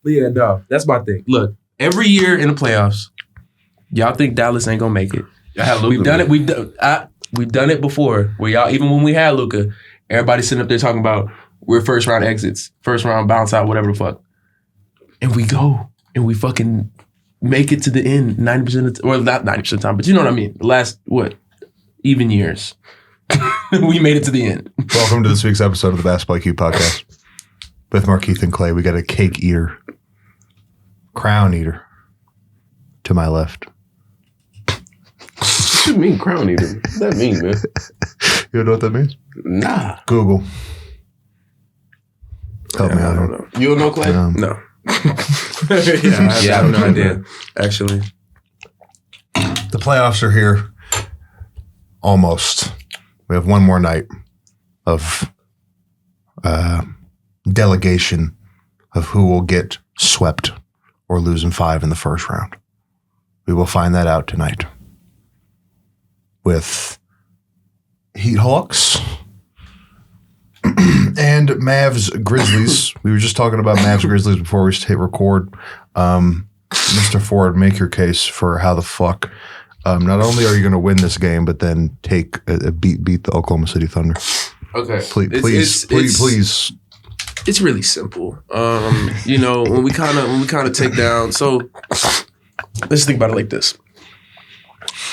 But yeah, no, that's my thing. Look, every year in the playoffs, y'all think Dallas ain't gonna make it. We've done it. We've done it before. Where y'all, even when we had Luka, everybody sitting up there talking about we're first round exits, first round bounce out, whatever the fuck, and we go and we fucking make it to the end 90% of or not 90% of the time, but you know what I mean. The last even years, we made it to the end. Welcome to this week's episode of the Basketball IQ podcast. With Markeith and Clay, we got a cake eater, crown eater to my left. What you mean crown eater? What does that mean, man? You don't know what that means? Nah. Google. Help me out. I don't know. You don't know, Clay? No. I have no idea, actually. The playoffs are here. Almost. We have one more night of delegation of who will get swept or lose in 5 in the first round. We will find that out tonight with Heat Hawks and Mavs Grizzlies. We were just talking about Mavs Grizzlies before we hit record. Mr. Ford, make your case for how the fuck not only are you going to win this game, but then take beat the Oklahoma City Thunder. Okay, please. It's really simple. You know, when we kind of take down. So let's think about it like this: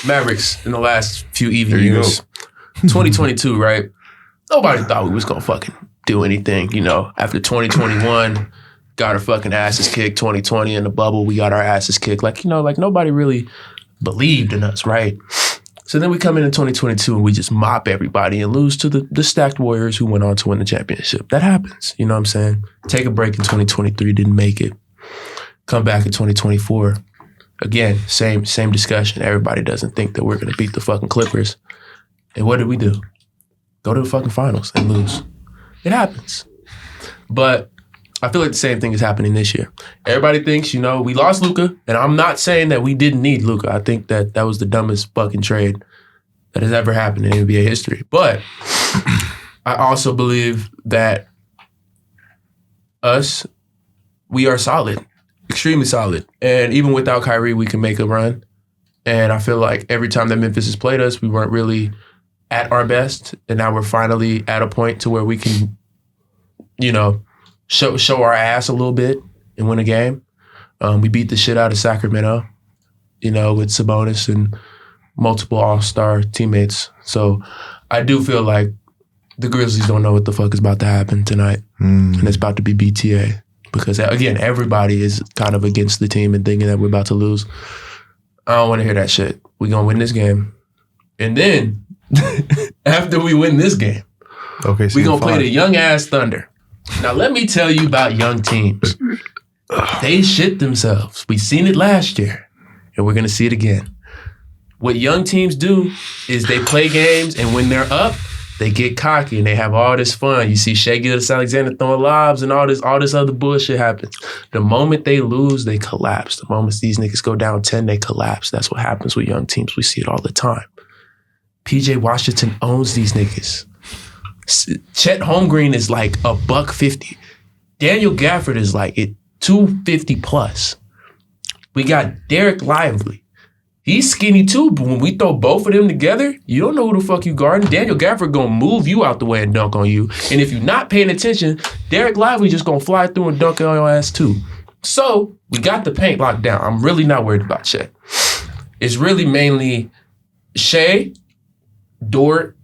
Mavericks in the last few even years, 2022, right? Nobody thought we was gonna fucking do anything. You know, after 2021, got our fucking asses kicked. 2020 in the bubble, we got our asses kicked. Like, you know, like nobody really believed in us, right? So then we come in 2022 and we just mop everybody and lose to the stacked Warriors who went on to win the championship. That happens, you know what I'm saying? Take a break in 2023, didn't make it. Come back in 2024. Again, same discussion. Everybody doesn't think that we're going to beat the fucking Clippers. And what did we do? Go to the fucking finals and lose. It happens. But I feel like the same thing is happening this year. Everybody thinks, you know, we lost Luka, and I'm not saying that we didn't need Luka. I think that was the dumbest fucking trade that has ever happened in NBA history. But I also believe that we are solid, extremely solid. And even without Kyrie, we can make a run. And I feel like every time that Memphis has played us, we weren't really at our best. And now we're finally at a point to where we can, you know, show our ass a little bit and win a game. We beat the shit out of Sacramento, you know, with Sabonis and multiple all-star teammates. So I do feel like the Grizzlies don't know what the fuck is about to happen tonight. And it's about to be BTA. Because, again, everybody is kind of against the team and thinking that we're about to lose. I don't want to hear that shit. We're going to win this game. And then, after we win this game, we're going to play the young-ass Thunder. Now, let me tell you about young teams. They shit themselves. We seen it last year, and we're going to see it again. What young teams do is they play games, and when they're up, they get cocky, and they have all this fun. You see Shai Gilgeous-Alexander throwing lobs, and all this other bullshit happens. The moment they lose, they collapse. The moment these niggas go down 10, they collapse. That's what happens with young teams. We see it all the time. PJ Washington owns these niggas. Chet Holmgren is like $150. Daniel Gafford is like at 250 plus. We got Derek Lively. He's skinny too, but when we throw both of them together, you don't know who the fuck you guarding. Daniel Gafford gonna move you out the way and dunk on you. And if you're not paying attention, Derek Lively just gonna fly through and dunk on your ass too. So we got the paint locked down. I'm really not worried about Chet. It's really mainly Shai, Dort,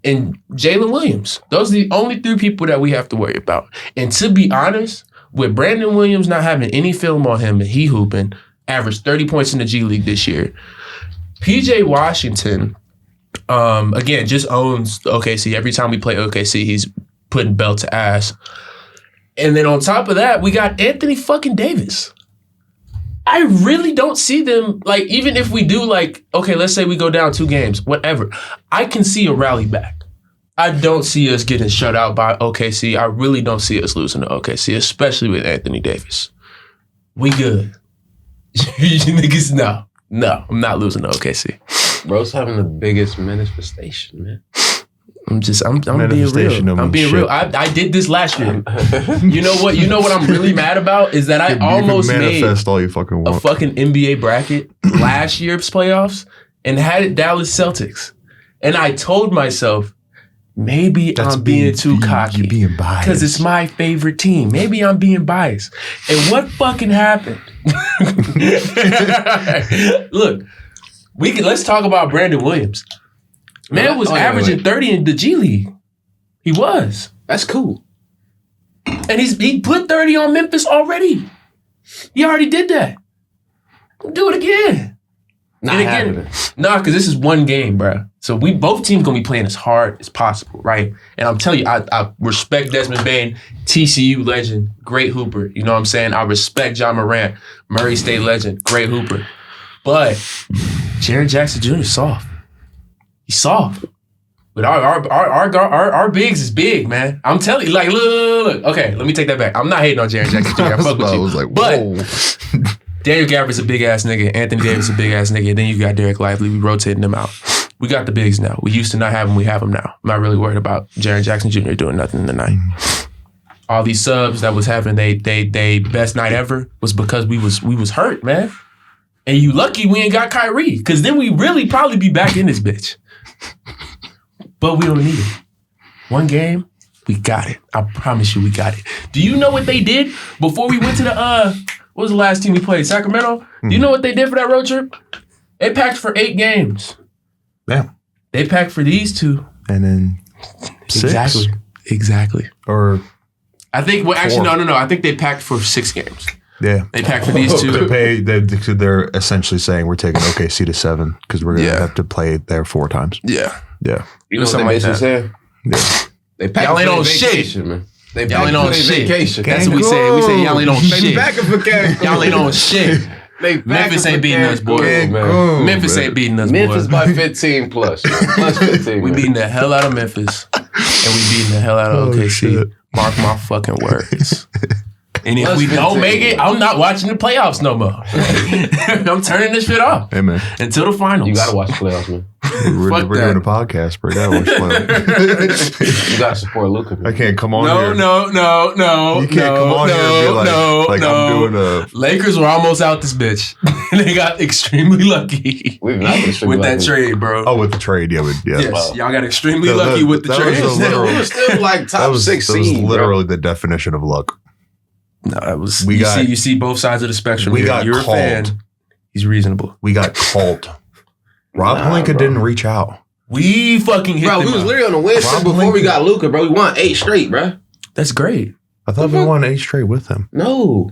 and Jalen Williams. Those are the only 3 people that we have to worry about. And to be honest, with Brandon Williams not having any film on him and he hooping, averaged 30 points in the G League this year. PJ Washington, again, just owns OKC. Every time we play OKC, he's putting belt to ass. And then on top of that, we got Anthony fucking Davis. I really don't see them, like, even if we do, like, okay, let's say we go down 2 games, whatever. I can see a rally back. I don't see us getting shut out by OKC. I really don't see us losing to OKC, especially with Anthony Davis. We good. You niggas, no, I'm not losing to OKC. Bro's having the biggest manifestation, man. I'm being real. Manifestation don't I'm mean being shit. real. I did this last year. You know what? You know what I'm really mad about is that I You can almost made manifest all you fucking a want. fucking NBA bracket last year's playoffs and had it Dallas Celtics. And I told myself, maybe I'm being too cocky. You're being biased. Because it's my favorite team. Maybe I'm being biased. And what fucking happened? Look, let's talk about Brandon Williams. Man was averaging 30 in the G League. He was. That's cool. And he put 30 on Memphis already. He already did that. Do it again. Not happening. Nah, because this is one game, bro. So both teams gonna be playing as hard as possible, right? And I'm telling you, I respect Desmond Bain, TCU legend, great hooper. You know what I'm saying? I respect John Morant, Murray State legend, great hooper. But Jaren Jackson Jr. is soft. He's soft. But our bigs is big, man. I'm telling you, like, look. Okay, let me take that back. I'm not hating on Jaren Jackson Jr. I fuck with I you. was like, but whoa. Daniel Gafford's a big ass nigga. Anthony Davis a big ass nigga. And then you got Derek Lively. We rotating them out. We got the bigs now. We used to not have them. We have them now. I'm not really worried about Jaren Jackson Jr. doing nothing tonight. All these subs that was happening, they best night ever was because we was hurt, man. And you lucky we ain't got Kyrie, because then we really probably be back in this bitch. But we don't need it. One game, we got it. I promise you, we got it. Do you know what they did before we went to the what was the last team we played? Sacramento? Do you know what they did for that road trip? They packed for 8 games. Yeah. They packed for these 2. And then 6? Exactly. Or I think, well, actually, no. I think they packed for 6 games. yeah. They packed for these 2. They're essentially saying we're taking OKC to 7 because we're going to have to play there 4 times. Yeah. Yeah. You know what they Something like basically that. saying? Yeah. They pack Y'all ain't for on their shit. vacation, man. They Y'all ain't on shit. Vacation. That's what we say. We say y'all ain't on They shit. back for Cancun. Y'all ain't on shit. They Memphis packing ain't for beating us, boy. Cancun, man. Cancun. Memphis ain't beating us, Memphis boy. by 15 plus. Plus 15. We man. beating the hell out of Memphis. And we beating the hell out of Oh, OKC. shit. Mark my fucking words. And if Plus we don't 15, make it, I'm not watching the playoffs no more. I'm turning this shit off Hey, man. until the finals. You gotta watch the playoffs, man. We're Fuck doing that. a podcast, bro. You gotta watch playoffs. You gotta support Luka. I can't come on here. No. You can't come on here and be like I'm doing a... Lakers were almost out this bitch. They got extremely lucky We've not been extremely with that lucky. trade, bro. Oh, with the trade. Yeah. Yes, y'all got extremely That- lucky with the that was trade. a literal- We were still like That top was 6 seed, literally the definition of luck. No, it was. We got- you see both sides of the spectrum. We You're- got You're called. a fan. He's reasonable. We got called. Rob Nah, Pelinka bro. didn't reach out. We fucking hit Bro, them we was up. literally on the win streak Rob before we Pelinka. got Luka, bro. We won 8 straight, bro. That's great. I thought we won 8 straight with him. No.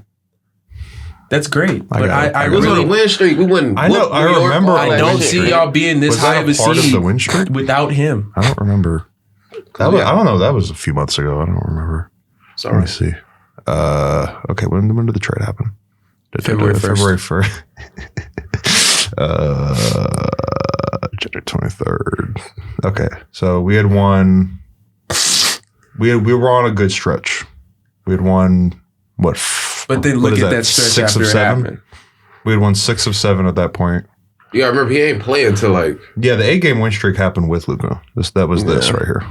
That's great. I But got it. I We was on really a win streak. We wouldn't. I know, I remember I on don't win see streak. y'all being this Was high that of a a part of seed the win streak? without him. I don't remember. I don't know. That was a few months ago. I don't remember. Let me see. Okay, when did the trade happen? February 1st. February 1st. January 23rd. Okay, so we had won. We were on a good stretch. We had won what? But then what look is at that stretch 6 after of it 7? happened. We had won 6 of 7 at that point. Yeah, I remember he ain't play until like. Yeah, the 8-game win streak happened with Luka. That was this right here.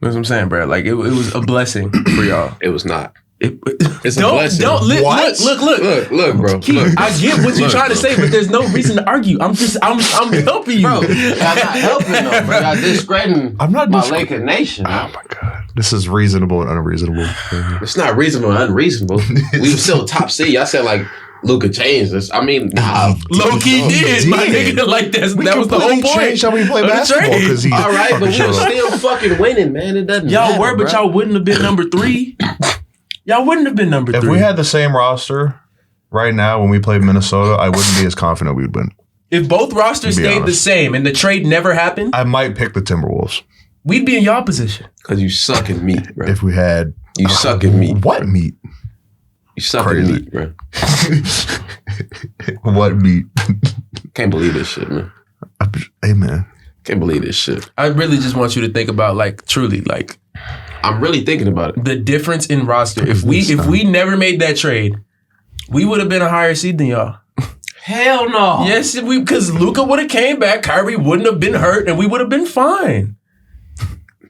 That's what I'm saying, bro. Like it was a blessing for y'all. It was not. It's a blessing. Look, Look, bro. Keith, Look. I get what you're trying to say, but there's no reason to argue. I'm helping you. Bro, y'all not helping though, bro. Y'all discrediting I'm not my discre- Laker nation. Oh my god, this is reasonable and unreasonable. It's not reasonable and unreasonable. We were still top seed. Y'all said like Luka changed us. I mean, nah. Low key did, my did. nigga. Like that was the whole completely point. changed how we play of the basketball trade. because he All right, but we fucking were showed up. still fucking winning, man. It doesn't Y'all matter, were, but bro. y'all wouldn't have been number 3. Y'all wouldn't have been number 3. If we had the same roster right now when we played Minnesota, I wouldn't be as confident we'd win. If both rosters To be stayed the honest. same and the trade never happened, I might pick the Timberwolves we'd be in y'all position. Cause you suck in meat, bro. if we had You suck in meat. what meat? You suck Crazy. in meat, bro. What meat? Can't believe this shit, man. Hey man, Can't believe this shit. I really just want you to think about, like, truly, like, I'm really thinking about it. the difference in roster. If we never made that trade, we would have been a higher seed than y'all. Hell no. Yes, because Luka would have came back, Kyrie wouldn't have been hurt, and we would have been fine.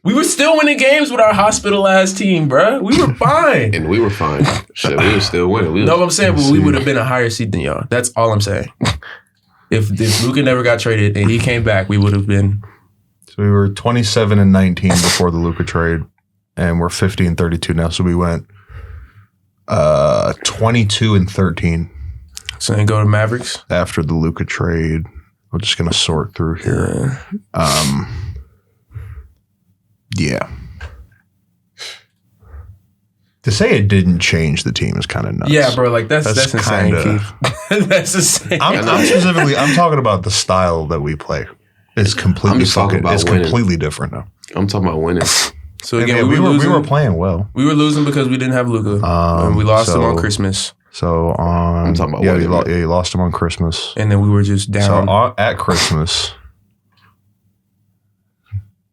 We were still winning games with our hospitalized team, bruh. We were fine. And we were fine. Shit, we were still winning. No, what I'm saying, but we would have been a higher seed than y'all. That's all I'm saying. If Luka never got traded and he came back, we would have been. So we were 27-19 before the Luka trade, and we're 50-32 now. So we went 22-13 So then go to Mavericks. after the Luka trade. We're just gonna sort through here. Yeah. To say it didn't change the team is kind of nuts. Yeah, bro. Like that's insane, kinda- Keith. That's insane. I'm talking about the style that we play. It's I'm completely just talking about it's winning. completely different now. I'm talking about winning. So And again, yeah, we we were playing well. We were losing because we didn't have Luka, and we lost him on Christmas, So on I'm talking about yeah, winning, you lost him on Christmas. and then we were just So down. at Christmas,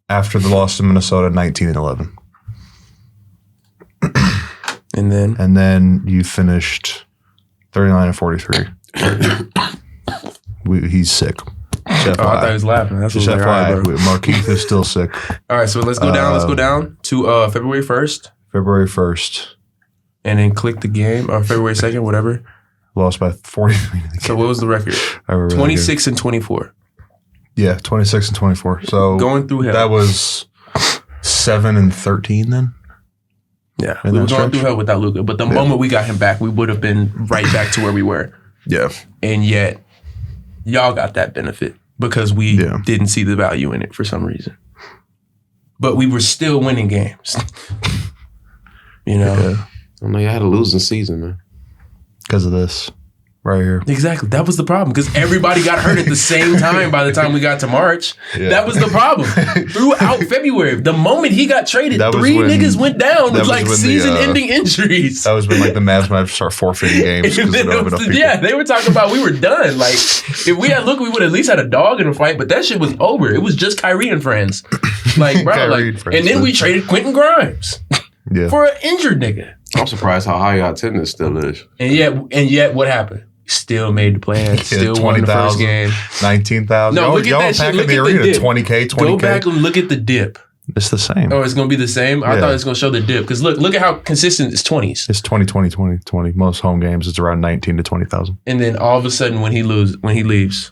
after the loss to Minnesota, 19-11, And then you finished 39-43. He's sick. Just I thought he FYI. was laughing. That's what Just I was like, all right, bro. FYI, Markeith is still sick. All right, so let's go down. Let's go down to February 1st, February 1st, and then click the game, or February 2nd, whatever. lost by 40. So what was the record? I remember that game. 26-24. Yeah, 26-24. So Going through hell. that was 7-13 then. Yeah, in we were that going stretch? through hell without Luka, but the moment we got him back, we would have been right back to where we were. Yeah. And yet, y'all got that benefit because we Yeah. didn't see the value in it for some reason. But we were still winning games. You know? Yeah. I know you had a losing season, man. Because of this right here. Exactly. That was the problem because everybody got hurt at the same time by the time we got to March. Yeah. That was the problem. Throughout February, the moment he got traded, That was 3 when- niggas went down that with was like when the, season-ending injuries. That was when like the Mavs might start forfeiting games because And they then don't have it was- enough people. yeah, they were talking about we were done. Like, if we had Luka, we would at least had a dog in the fight, but that shit was over. It was just Kyrie and friends. Like, bro, Kyrie like, and friends, and then we that's- traded Quentin Grimes Yeah. for an injured nigga. I'm surprised how high our attendance still is. And yet, what happened? Still made the plans. Still won the first 20,000. game. 19,000. No, look at y'all that shit. packing Look the at the arena dip. 20K, 20K. Go back and look at the dip. It's the same. Oh, it's gonna be the same. I Yeah. thought it's gonna show the dip because look at how consistent it's 20s. It's 20. Most home games, it's around 19 to 20,000. And then all of a sudden, when he leaves,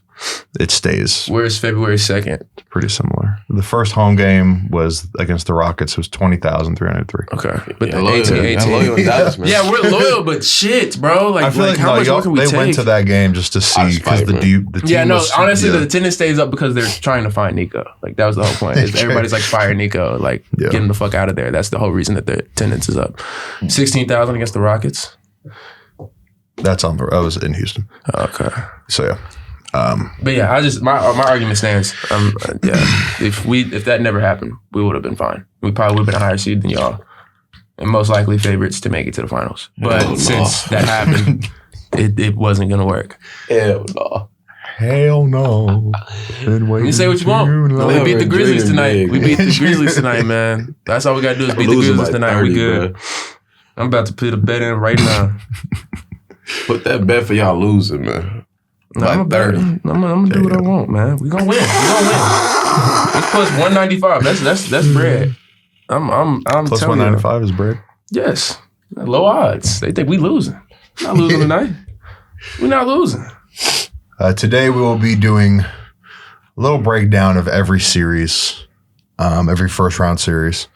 It stays where's February 2nd? pretty similar. The first home game was against the Rockets. It was 20,303. Okay, but Yeah, the loyal, 18. loyal in Dallas, man. Yeah, we're loyal, but shit, bro. Like, I feel like, how no, much more can we they take? went to that game just to see Out of because spite, the man. team Yeah, no. was, Honestly, yeah. the attendance stays up because they're trying to find Nico. Like that was the whole point. Is everybody's like fire Nico, like Yeah. get him the fuck out of there. That's the whole reason that the attendance is up. 16,000 against the Rockets. That was in Houston. Okay, So yeah. but yeah, I just my argument stands. Yeah, if that never happened, we would have been fine. We probably would have been a higher seed than y'all, and most likely favorites to make it to the finals. But Hell no. since that happened, it wasn't gonna work. Hell no. Hell no. You say what you want. We beat the Grizzlies tonight. We beat the Grizzlies tonight, man. That's all we gotta do is beat the Losing Grizzlies by tonight. We 30, good. bro. I'm about to put a bet in right now. Put that bet for y'all losing, man. No, I'm By gonna 30. I'm gonna do what I want, man. We gonna win. It's plus 195. That's bread. I'm Plus telling 195 is bread. you. Yes. Low odds. They think we losing. Not losing tonight. We're not losing. Today we will be doing a little breakdown of every series, every first round series.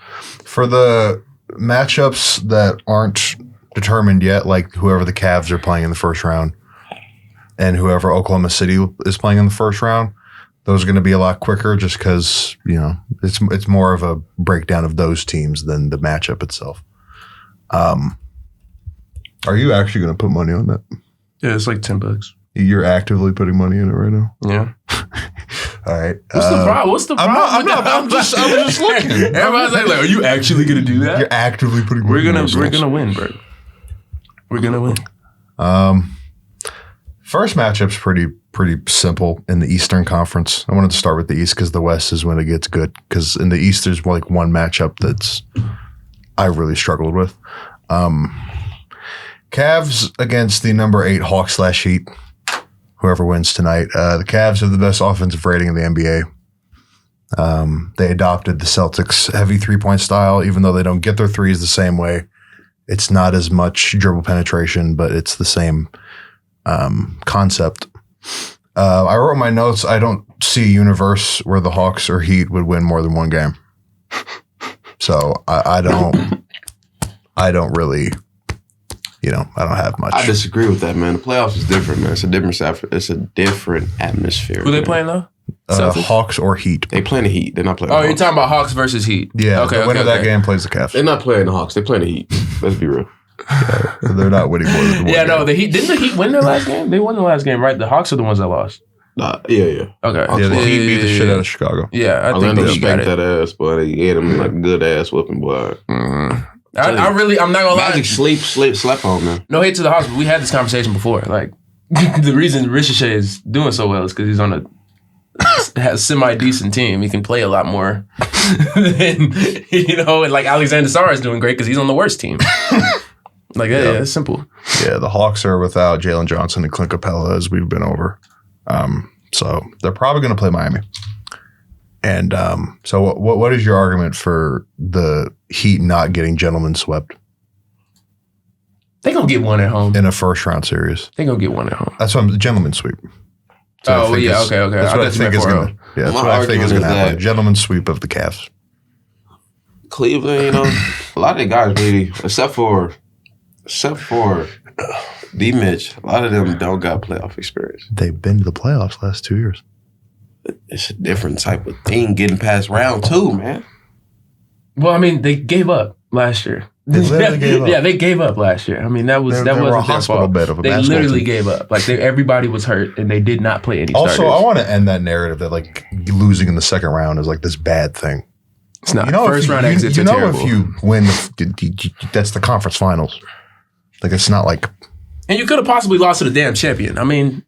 For the matchups that aren't determined yet, like whoever the Cavs are playing in the first round and whoever Oklahoma City is playing in the first round, those are going to be a lot quicker just because, it's more of a breakdown of those teams than the matchup itself. Are you actually going to put money on that? Yeah, it's like $10. You're actively putting money in it right now? Yeah. All right. What's the problem? What's the I'm problem? not- I'm just looking. Everybody's like, are you actually gonna do that? You're actively putting money We're in gonna yourselves. win, bro. We're gonna win. First matchup's pretty simple in the Eastern Conference. I wanted to start with the East because the West is when it gets good. Because in the East, there's like one matchup that's I really struggled with. Cavs against the number 8 Hawks/Heat. Whoever wins tonight. The Cavs have the best offensive rating in the NBA. They adopted the Celtics' heavy 3-point style, even though they don't get their threes the same way. It's not as much dribble penetration, but it's the same concept. I wrote in my notes, I don't see a universe where the Hawks or Heat would win more than one game. So I don't really, I don't have much. I disagree with that, man. The playoffs is different, man. It's a different atmosphere. Who they man. playing though? Celtics? Hawks or Heat. They playing the Heat. They're not playing. Oh, the you're Hawks. talking about Hawks versus Heat. Yeah, Okay, the winner of okay. that game plays the Cavs. They're not playing the Hawks. They're playing the Heat. Let's be real. They're not winning more than one Yeah, no, game. the Heat didn't the Heat win their last game? They won the last game, right? The Hawks are the ones that lost. Yeah. Okay. Hawks Yeah, the won. Heat beat the shit out of Chicago. Yeah, I Orlando think the Heat got spanked it. that ass, boy. They gave them like a good ass whooping, boy. I'm not gonna lie. Magic slept on them. No hate to the Hawks, but we had this conversation before. Like, the reason Ricochet is doing so well is because he's on has a semi-decent team. He can play a lot more than, and like Alexander Sarr is doing great because he's on the worst team. Like, yeah, it's simple. Yeah, the Hawks are without Jalen Johnson and Clint Capella, as we've been over. So they're probably going to play Miami. And so what is your argument for the Heat not getting gentlemen swept They gonna get one at home. in a first-round series? They gonna get one at home. That's what gentleman sweep. That's what I Oh, think yeah, is- okay. That's I what I thought you think meant is 4-0. going to. Yeah, that's My what I think is argument going to is happen. that- Gentleman sweep of the Cavs. Cleveland, a lot of the guys really, except for D. Mitch, a lot of them don't got playoff experience. They've been to the playoffs last 2 years. It's a different type of thing getting past round 2, man. Well, I mean, they gave up last year. They literally gave up. Yeah, they gave up last year. I mean, that They wasn't were a their hospital fault. bed of a They basketball literally team. gave up. Like everybody was hurt, and they did not play any Also, starters. I want to end that narrative that like losing in the second round is like this bad thing. It's not. If First you- round you- exits you are know terrible. if you win, that's the conference finals. Like it's not like And you could have possibly lost to the damn champion. I mean,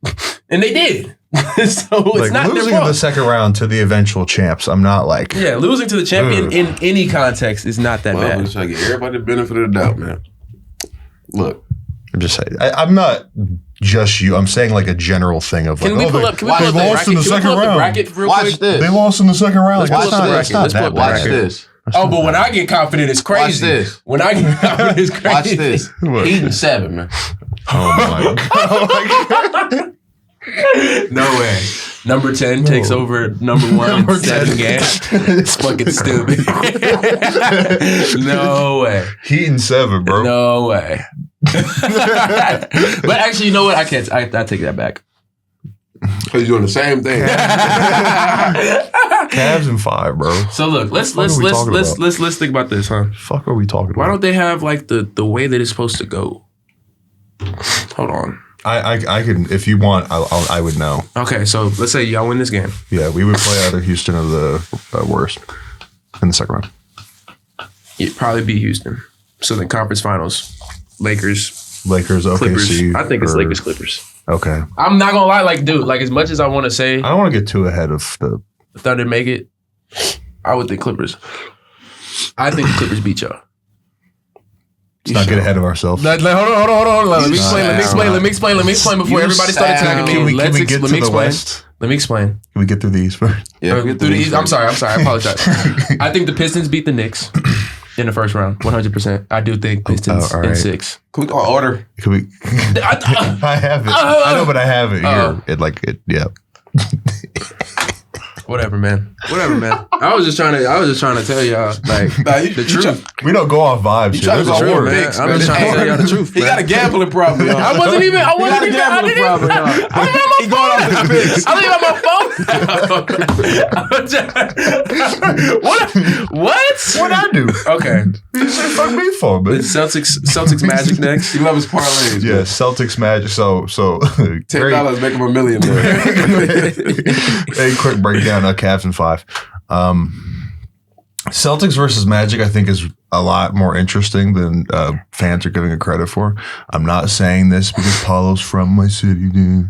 and they did. So it's like not their losing in the fault. second round to the eventual champs. I'm not like Yeah, losing to the champion Ugh. in any context is not that Well, I'm bad. just trying to give everybody the benefit of the doubt, man. Look, I'm just saying. I'm not just you. I'm saying like a general thing of like Can we pull up? Can we pull up the lost in bracket? the Can we second pull up the round. bracket real watch quick? this. They lost in the second round. Let's Like, pull it's up the not, bracket. it's not Let's pull that up the Watch bad. bracket. this. Oh, but when I get confident, it's crazy. Watch this. When I get confident, it's crazy. Watch this. What? Heat and 7, man. Oh my god. No way. Number 10 takes over number 1 Number in 7 10. games. It's fucking stupid. No way. Heat and 7, bro. No way. But actually, you know what? I can't. I take that back. Because you're doing the same thing. Cavs and 5, bro. So look, let's What the fuck are we talking about? let's think about this, huh? Fuck are we talking Why about? don't they have like the way that it's supposed to go? Hold on. I can if you want. I would know. Okay, so let's say y'all win this game. Yeah, we would play either Houston or the worst in the second round. It'd probably be Houston. So then conference finals, Lakers, Lakers, Clippers. OKC. I think it's or- Lakers, Clippers. Okay. I'm not gonna lie, like, dude, like as much as I want to say I don't want to get too ahead of the. Thunder make it, I would think Clippers. I think the Clippers beat y'all. Let's not get ahead of ourselves. Hold on. Let me sound explain before You everybody started sound- attacking me. Can we get Let to me the explain. West? Let me explain. Can we get through these first? Yeah, Through the East. I'm sorry. I apologize. I think the Pistons beat the Knicks in the first round, 100%. I do think Pistons all in right. 6. Can we go order? Can we? I have it. I know, but I have it here. Yeah. Whatever, man. I was just trying to tell y'all like the truth. We don't go off vibes. Here. trying to There's go a order, word. man. I'm just trying to tell y'all the truth. He got a gambling problem, y'all. I wasn't even. I got a gambling problem, y'all. He going off his picks. I leave on my phone. What? What'd I do? Okay. You said fuck me for, but Celtics Magic next. He loves his parlays. yeah, Celtics Magic. So $10 make him $1 million. Very quick breakdown of Cavs and 5. Celtics versus Magic, I think, is a lot more interesting than fans are giving it credit for. I'm not saying this because Paulo's from my city, dude.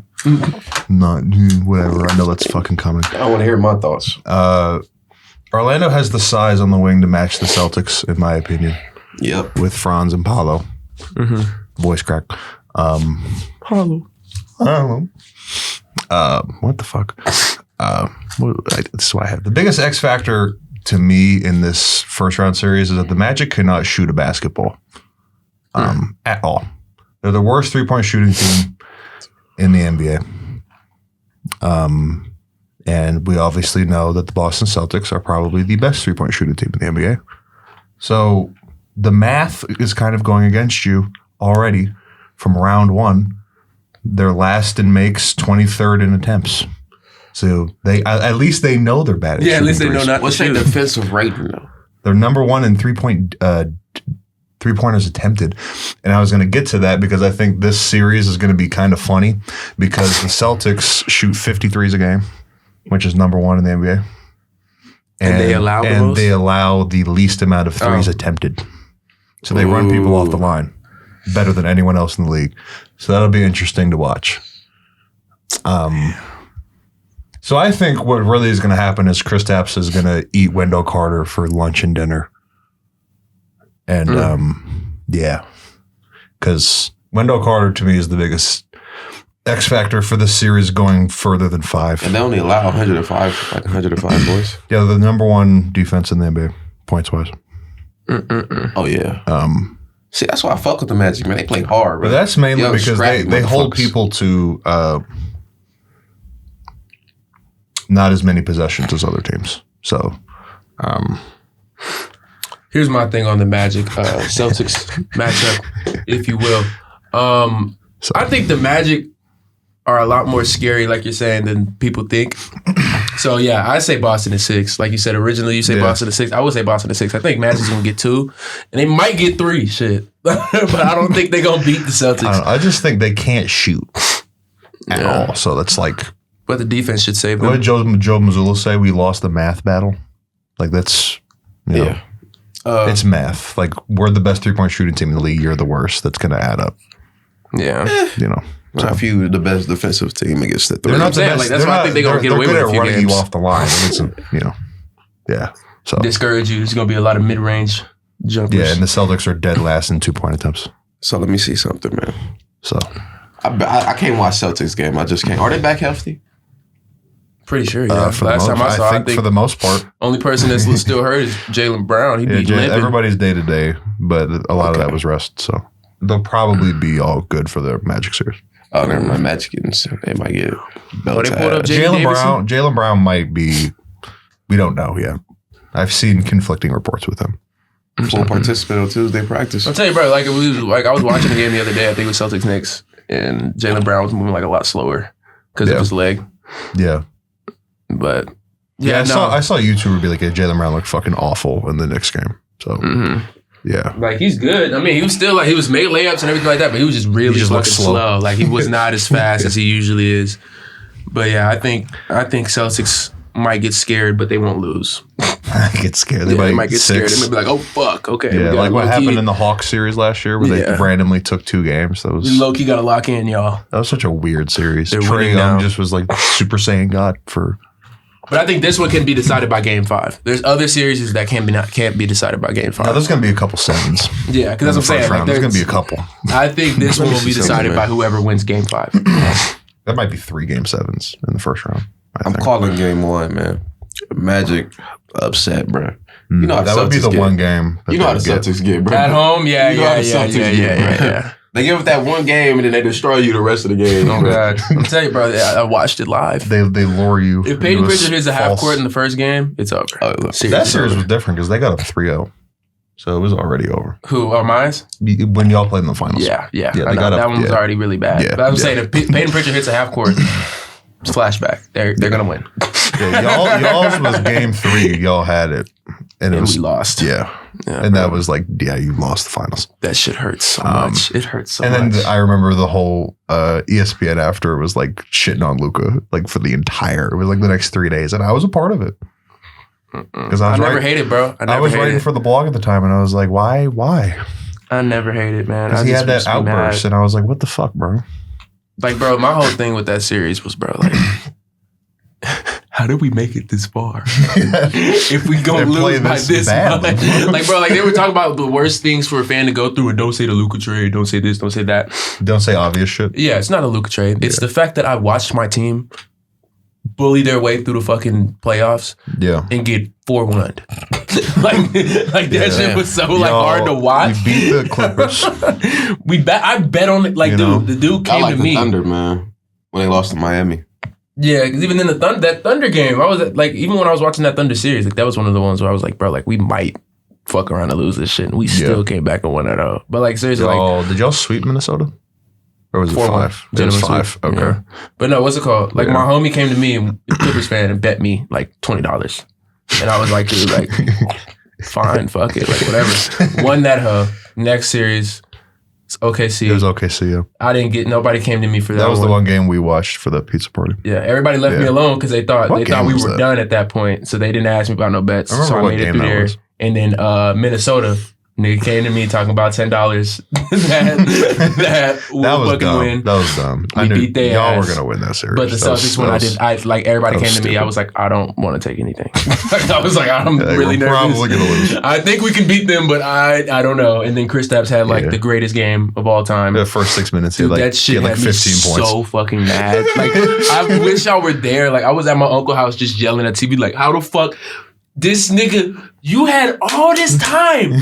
Not dude, whatever. I know that's fucking coming. I want to hear my thoughts. Orlando has the size on the wing to match the Celtics, in my opinion, Yep. with Franz and Paulo. Voice crack. Paulo. I don't know. What the fuck? This is what I have. The biggest X factor to me in this first round series is that the Magic cannot shoot a basketball at all. They're the worst 3-point shooting team in the NBA. And we obviously know that the Boston Celtics are probably the best 3-point shooting team in the NBA. So the math is kind of going against you already from round one. They're last in makes, 23rd in attempts. So they at least they know they're bad at shooting at least they know threes. not What's to their shoot. defensive rating though? They're number one in 3-pointers attempted. And I was going to get to that because I think this series is going to be kind of funny because the Celtics shoot 53s a game, which is number one in the NBA. And they allow the most? they allow the least amount of threes attempted. So they run people off the line better than anyone else in the league. So that'll be interesting to watch. So I think what really is going to happen is Kristaps is going to eat Wendell Carter for lunch and dinner. And yeah, because Wendell Carter to me is the biggest X factor for this series going further than 5. And they only allow 105 boys. Yeah, the number one defense in the NBA, points wise. Oh yeah. See, that's why I fuck with the Magic, man. They play hard, But bro. that's mainly Yo, because scrappy they hold motherfuckers. people to not as many possessions as other teams. So Here's my thing on the Magic Celtics matchup, if you will. I think the Magic are a lot more scary, like you're saying, than people think. So yeah, I say Boston is 6. Like you said originally, you say Boston is 6. I would say Boston is 6. I think Magic's gonna get 2, and they might get 3. Shit, but I don't think they're gonna beat the Celtics. I just think they can't shoot at all. So that's like, But the defense should save what them. did Joe Mazzulla say? We lost the math battle. Like that's, you know, Yeah. it's math. Like we're the best 3-point shooting team in the league. You're the worst. That's going to add up. Yeah, You know, I feel the best defensive team against the they're three. not the saying, best. like, that's they're why I not- think they're gonna get away good with a at few running games. you off the line. And it's, you know, yeah. So discourage you. There's gonna be a lot of mid-range jumpers. yeah, and the Celtics are dead last in 2-point attempts. So let me see something, man. So I can't watch Celtics game. I just can't. Are they back healthy? Pretty sure. Yeah. for the Last most, time I saw, I think for the most part, only person that's still hurt is Jaylen Brown. He yeah, beat limping. everybody's day to day, but a lot of that was rest. So they'll probably be all good for the Magic series. Oh, never mind. Magic they might get belt they pulled up ties. Jaden Davidson? Jaylen Brown might be. We don't know yet. I've seen conflicting reports with him. full participant on Tuesday practice. I'll tell you, bro. Like it was like I was watching the game the other day. I think it was Celtics Knicks, and Jaylen Brown was moving like a lot slower because of his leg. Yeah, But yeah. no. I saw a YouTuber be like, "Yeah, Jaylen Brown looked fucking awful in the Knicks game." So yeah, Like he's good. I mean, he was still like he was made layups and everything like that, but he was just really just looked fucking slow. slow. Like he was not as fast as he usually is. But yeah, I think Celtics might get scared, but they won't lose. I get scared. They They might get scared. They might be like, "Oh fuck, okay." yeah, we like what low-key- happened in the Hawks series last year, where they Yeah. randomly took 2 games. That was We low key got to lock in, y'all. such a weird series. They're Trae winning Young now. just was like Super Saiyan God for. But I think this one can be decided by Game 5. There's other series that can't be decided by Game 5. Now there's gonna be a couple sevens. Yeah, because that's what I'm saying. Like, There's gonna be a couple. I think this one will be see decided something, by man. whoever wins Game 5. That might be 3 game 7s in the first round. I'm calling game 1, man. Magic upset, bro. You know how that the would be Celtics the get. one game. that You know they how the would get. Celtics get, bro. At home, You know how the Celtics get, bro. yeah. They give up that one game and then they destroy you the rest of the game. Oh God, I'm telling you, bro. I watched it live. They lure you. If Peyton into Pritchard hits a half false- court in the first game, it's over. Oh, look. That series was different because they got up 3-0. So it was already over. Who are mine? When y'all played in the finals. Yeah. Yeah, I they know, got up- that one was yeah. already really bad. Yeah, But I was yeah. saying, if Peyton Pritchard hits a half court, it's flashback. They're gonna win, Yeah, y'all's was game 3. Y'all had it. And it and was, we lost. yeah. And that was like, yeah, you lost the finals. That shit hurts so much. It hurts so And much. then I remember the whole ESPN after was like shitting on Luka, like for the entire, it was like the next 3 days. And I was a part of it. Because I never hated, bro. I was writing for the blog at the time and I was like, why? I never hated, man. Because I he just had that used to be mad. outburst and I was like, what the fuck, bro? Like, bro, my whole thing with that series was, bro, like, how did we make it this far? If we gonna They're lose playing by this this badly. much. Like, bro, like they were talking about the worst things for a fan to go through, and don't say the Luka trade, don't say this, don't say that. Don't say obvious shit. Yeah, it's not a Luka trade. It's the fact that I watched my team bully their way through the fucking playoffs Yeah. and get 4-1. like that shit was so like hard to watch. We beat the Clippers. I bet on it. Like, You dude, know? the dude I came like to the me. Thunder, man, when they lost to Miami. Yeah, because even in that Thunder game, I was like, even when I was watching that Thunder series, like that was one of the ones where I was like, bro, like we might fuck around and lose this shit, and we still came back and won it all. But like seriously, like Did y'all sweep Minnesota? Or was it 4-1. 5? It was 5. Okay. Yeah. But no, what's it called? Like Yeah. my homie came to me, a Clippers fan, and bet me like $20, and I was like, dude, like fine, fuck it, like whatever. Won that hoe. Next series, it's OKC. It was OKC, yeah. I didn't get. Nobody came to me for that. That was the one game we watched for the pizza party. Yeah, everybody left me Yeah. alone because they thought What we game was were that? done at that point, so they didn't ask me about no bets. I remember So I what made it game through that there, was. and then Minnesota. Nigga came to me talking about $10 that we'll That was fucking dumb. win. That was dumb. I We knew beat their y'all ass. were gonna win that series. But the Celtics one, I like everybody that came was to me. I stupid. was like, I don't want to take anything. Like, I was like, I'm Yeah, really we're nervous. probably gonna lose. I think we can beat them, but I don't know. And then Kristaps had like Yeah. the greatest game of all time. The first 6 minutes, he Dude, had like, that shit he had like had me 15 points. so fucking mad. Like, I wish y'all were there. Like, I was at my uncle's house just yelling at TV, like, how the fuck this nigga, you had all this time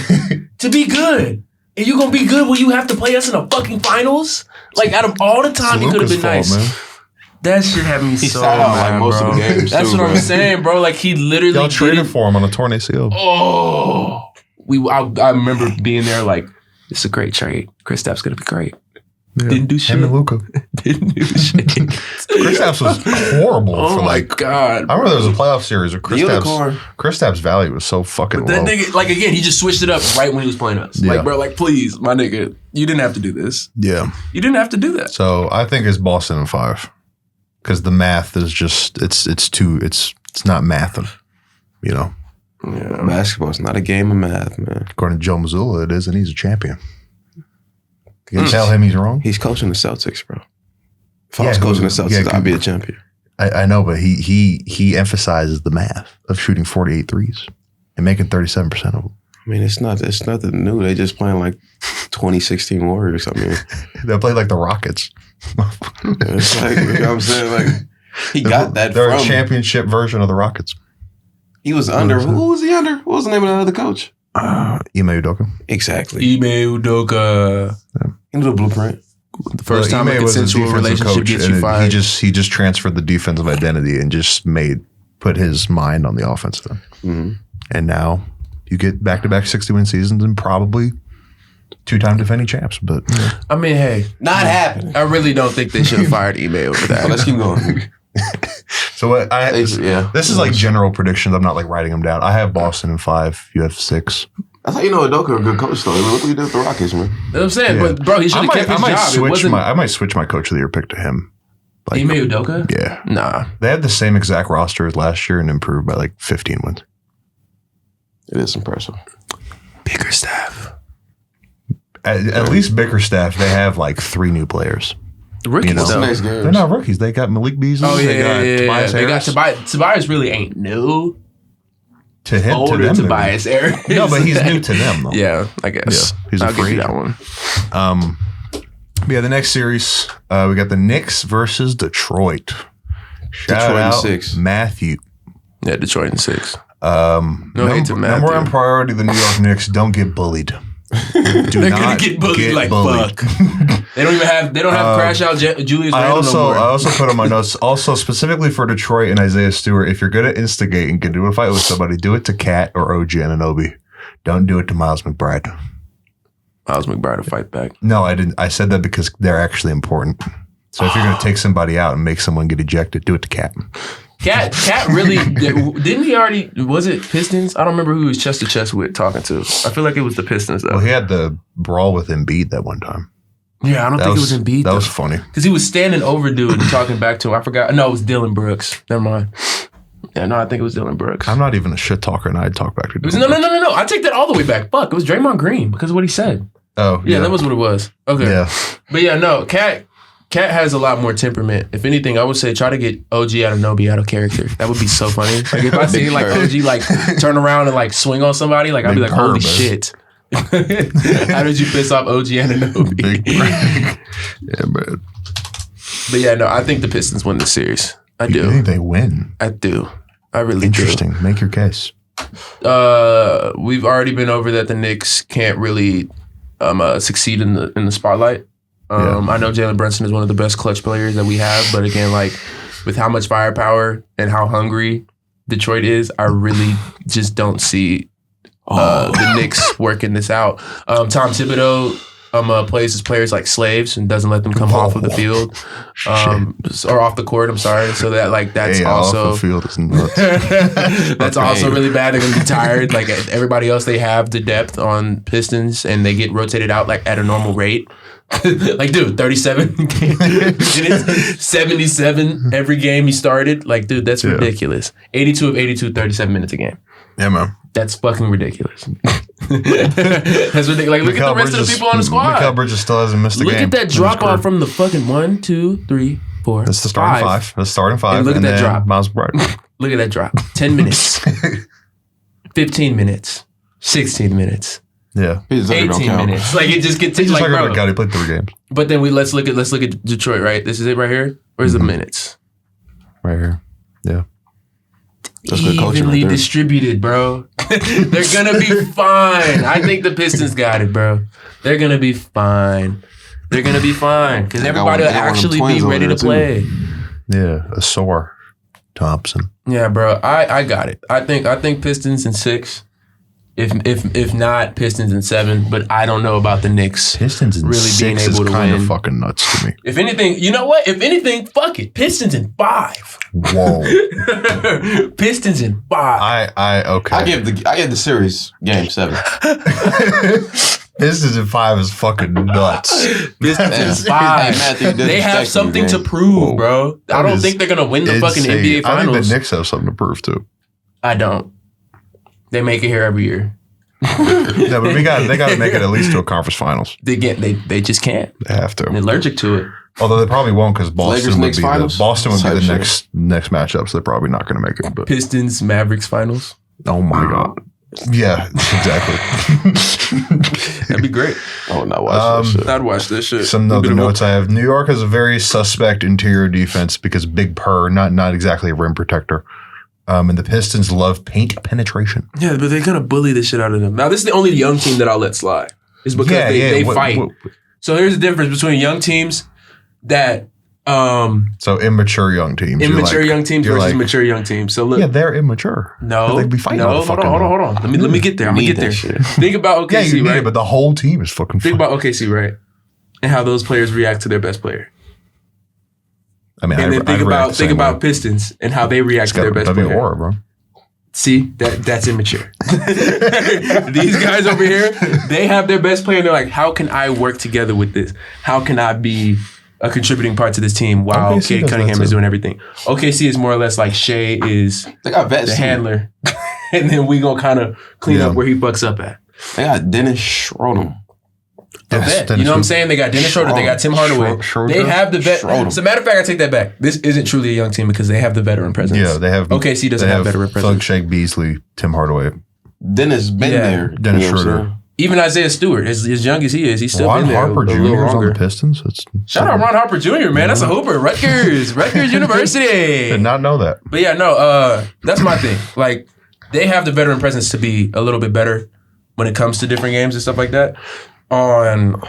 to be good. And you gonna be good when you have to play us in the fucking finals? Like, out of all the time, you could have been nice. Man. That shit had me so sat out, mad, like, most bro. of the games, That's too, what I'm bro. saying, bro. Like, he literally Y'all traded didn't- for him on a torn ACL. Oh, I remember being there like, it's a great trade. Kristaps gonna be great. Yeah. Didn't do shit. Him and Luka. Didn't do shit. Kristaps was horrible Oh for my like. god. I remember there was a playoff series where Unicorn. Kristaps' value was so fucking That low. nigga, like again, he just switched it up right when he was playing us. Yeah. Like, bro, like please, my nigga, you didn't have to do this. Yeah. You didn't have to do that. So I think it's Boston in 5 because the math is just it's not mathing. You know, Yeah. Basketball's not a game of math, man. according to Joe Mazzulla, it is, and he's a champion. You can tell him he's wrong. He's coaching the Celtics, bro. If I Yeah, was coaching the Celtics, yeah, I'd be a champion. I know, but he emphasizes the math of shooting 48 threes and making 37% of them. I mean, it's nothing new. They just playing like 2016 Warriors. I mean, They play like the Rockets. it's like, you know what I'm saying? Like, he got that They're from. a championship version of the Rockets. He was under. Who was he under? What was the name of the other coach? Ime Udoka. Exactly. Ime Udoka. He knew the blueprint. The first time a Ime was a consensual defensive relationship coach, gets and you fired. He just transferred the defensive identity and just put his mind on the offensive. Mm-hmm. And now you get back-to-back 60-win seasons and probably 2-time defending champs. But I mean, hey, Not happening. I really don't think they should have fired Ime over But let's that. keep going. so what Yeah. this is like general predictions. I'm not like writing them down. I have Boston in 5. You have 6. That's how you know Udoka a good coach, though. Look what he did with the Rockets, man. You know what I'm saying? Yeah. But bro, he should have kept his job. I might switch my coach of the year pick to him. Like, Ime Udoka? yeah. Nah. They had the same exact roster as last year and improved by like 15 wins. It is impressive. Bigger staff. At least Bickerstaff, they have like 3 new players. Rookies, You know. What's the though. next game? They're not rookies. They got Malik Beasley. Oh, They got yeah. Tobias They got Harris. Tobias. Tobias really ain't new. To him, to Older them, Tobias Harris. No, but he's new to them, though. Yeah, I guess. Yeah, he's a I'll give free you that agent. one. But yeah, the next series, we got the Knicks versus Detroit. Shout Detroit in out 6. Matthew. Yeah, Detroit in 6. No hate to Matthew. number one priority, the New York Knicks, don't get bullied. Do They're gonna not get bullied like bullied. fuck. They don't even have. They don't have crash out Julius I Randle no more. also put on my notes, also specifically for Detroit and Isaiah Stewart, if you're good at instigate and get into a fight with somebody, do it to Kat or OG Anunoby. Don't do it to Miles McBride. Miles McBride to fight back. No, I didn't. I said that because they're actually important. So if you're going to take somebody out and make someone get ejected, do it to Kat. Cat really didn't he already? Was it Pistons? I don't remember who he was chest to chest with talking to. I feel like it was the Pistons though. Well, he had the brawl with Embiid that one time. Yeah, I don't think it was Embiid. That was funny. because he was standing over dude and talking back to him. I forgot. No, it was Dylan Brooks. Never mind. Yeah, no, I think it was Dylan Brooks. I'm not even a shit talker, and I'd talk back to It was, Dylan. no. I take that all the way back. Fuck, it was Draymond Green because of what he said. Oh, Yeah, that was what it was. Okay. Yeah. But yeah, no, Cat has a lot more temperament. If anything, I would say try to get OG Anunoby out of character. That would be so funny. Like if I see like OG like turn around and like swing on somebody, like I'd be Big like, holy perv, shit. How did you piss off OG Anunoby? Big break. Yeah, man. But yeah, no, I think the Pistons win the series. I You do. think they win? I do. I really Interesting. Make your case. do. We've already been over that the Knicks can't really succeed in the spotlight. I know Jalen Brunson is one of the best clutch players that we have, but again, like with how much firepower and how hungry Detroit is, I really just don't see the Knicks working this out. Tom Thibodeau plays his players like slaves and doesn't let them come off of the field or off the court. I'm sorry. So that like that's also off the field is nuts. that's also really bad. They're gonna be tired. Like everybody else, they have the depth on Pistons and they get rotated out like at a normal rate. Like, dude, 37 minutes, 77 every game he started. Like, dude, that's ridiculous. 82 of 82, 37 minutes a game. Yeah, man. That's fucking ridiculous. That's ridiculous. Like, look at the rest of the people on the squad. Mikal Bridges still hasn't missed a game. Look at that drop off from the fucking 1, 2, 3, 4. That's the starting five. That's the starting five. And look at that drop. Miles Bridges. Look at that drop. 10 minutes, 15 minutes, 16 minutes. Yeah, 18 minutes. Like it just gets he's like, bro. He played 3 games. But then let's look at Detroit. Right, this is it right here. Where's the minutes? Right here. Yeah. That's good coaching Evenly right there. distributed, bro. They're gonna be fine. I think the Pistons got it, bro. They're gonna be fine. They're gonna be fine because everybody will actually be ready to play. Yeah, a sore Thompson. Yeah, bro. I got it. I think Pistons in 6. If not Pistons in 7, but I don't know about the Knicks. Pistons in really 6 being able is to kind win. of fucking nuts to me. If anything, you know what? If anything, fuck it. Pistons in 5. Whoa. Pistons in 5. Okay. I give the series game 7. Pistons in 5 is fucking nuts. Pistons in Hey, 5. Matthew, They have something to prove, bro. I don't think they're gonna win the fucking NBA I think Finals. the Knicks have something to prove too. I don't. They make it here every year. Yeah, but they got to make it at least to a conference finals. They just can't. They have to. They're allergic to it. Although they probably won't because Boston would Knicks be finals? the Type next matchup, so they're probably not going to make it. But Pistons Mavericks Finals. oh my god, yeah, exactly. That'd be great. Oh, not watch that shit. I'd watch this shit. Some other notes I have: New York has a very suspect interior defense because Big Purr, not exactly a rim protector. And the Pistons love paint penetration. Yeah, but they're gonna bully the shit out of them. Now, this is the only young team that I'll let slide. Is because they fight. So here's the difference between young teams that So immature young teams. immature young teams you're versus like, mature young teams. So look, yeah, they're immature. no, They be fighting no, all the hold fucking on. Let me get there. I'm gonna Need get there. that shit. Think about Yeah, OKC, you need right? it, but the whole team is fucking. Think about OKC, right? And how those players react to their best player. I mean, And then think about Pistons and how they react to their best That'd be player. aura, bro. See, that's immature. These guys over here, they have their best player and they're like, how can I work together with this? How can I be a contributing part to this team while OKC Cade does Cunningham that is too. doing everything? OKC is more or less like Shea is They got vets. the too. handler. And then we gonna kind of clean up where he fucks up at. They got Dennis Schroeder. The vet. You know what I'm saying? They got Dennis Schroeder. They got Tim Hardaway. Schroeder? They have the vet. Schroeder. As a matter of fact, I take that back. This isn't truly a young team because they have the veteran presence. Yeah, they have. OKC doesn't they have veteran Thug presence. Shake Beasley, Tim Hardaway. Dennis been Yeah. there. Dennis You know what I'm Schroeder. saying? Even Isaiah Stewart, as young as he is, he's still Ron been there Harper a Jr. little is on longer. the Pistons. That's, Shout out Ron Harper Jr., man. That's a hooper. Rutgers University. did not know that. But yeah, no, that's my thing. Like, they have the veteran presence to be a little bit better when it comes to different games and stuff like that. On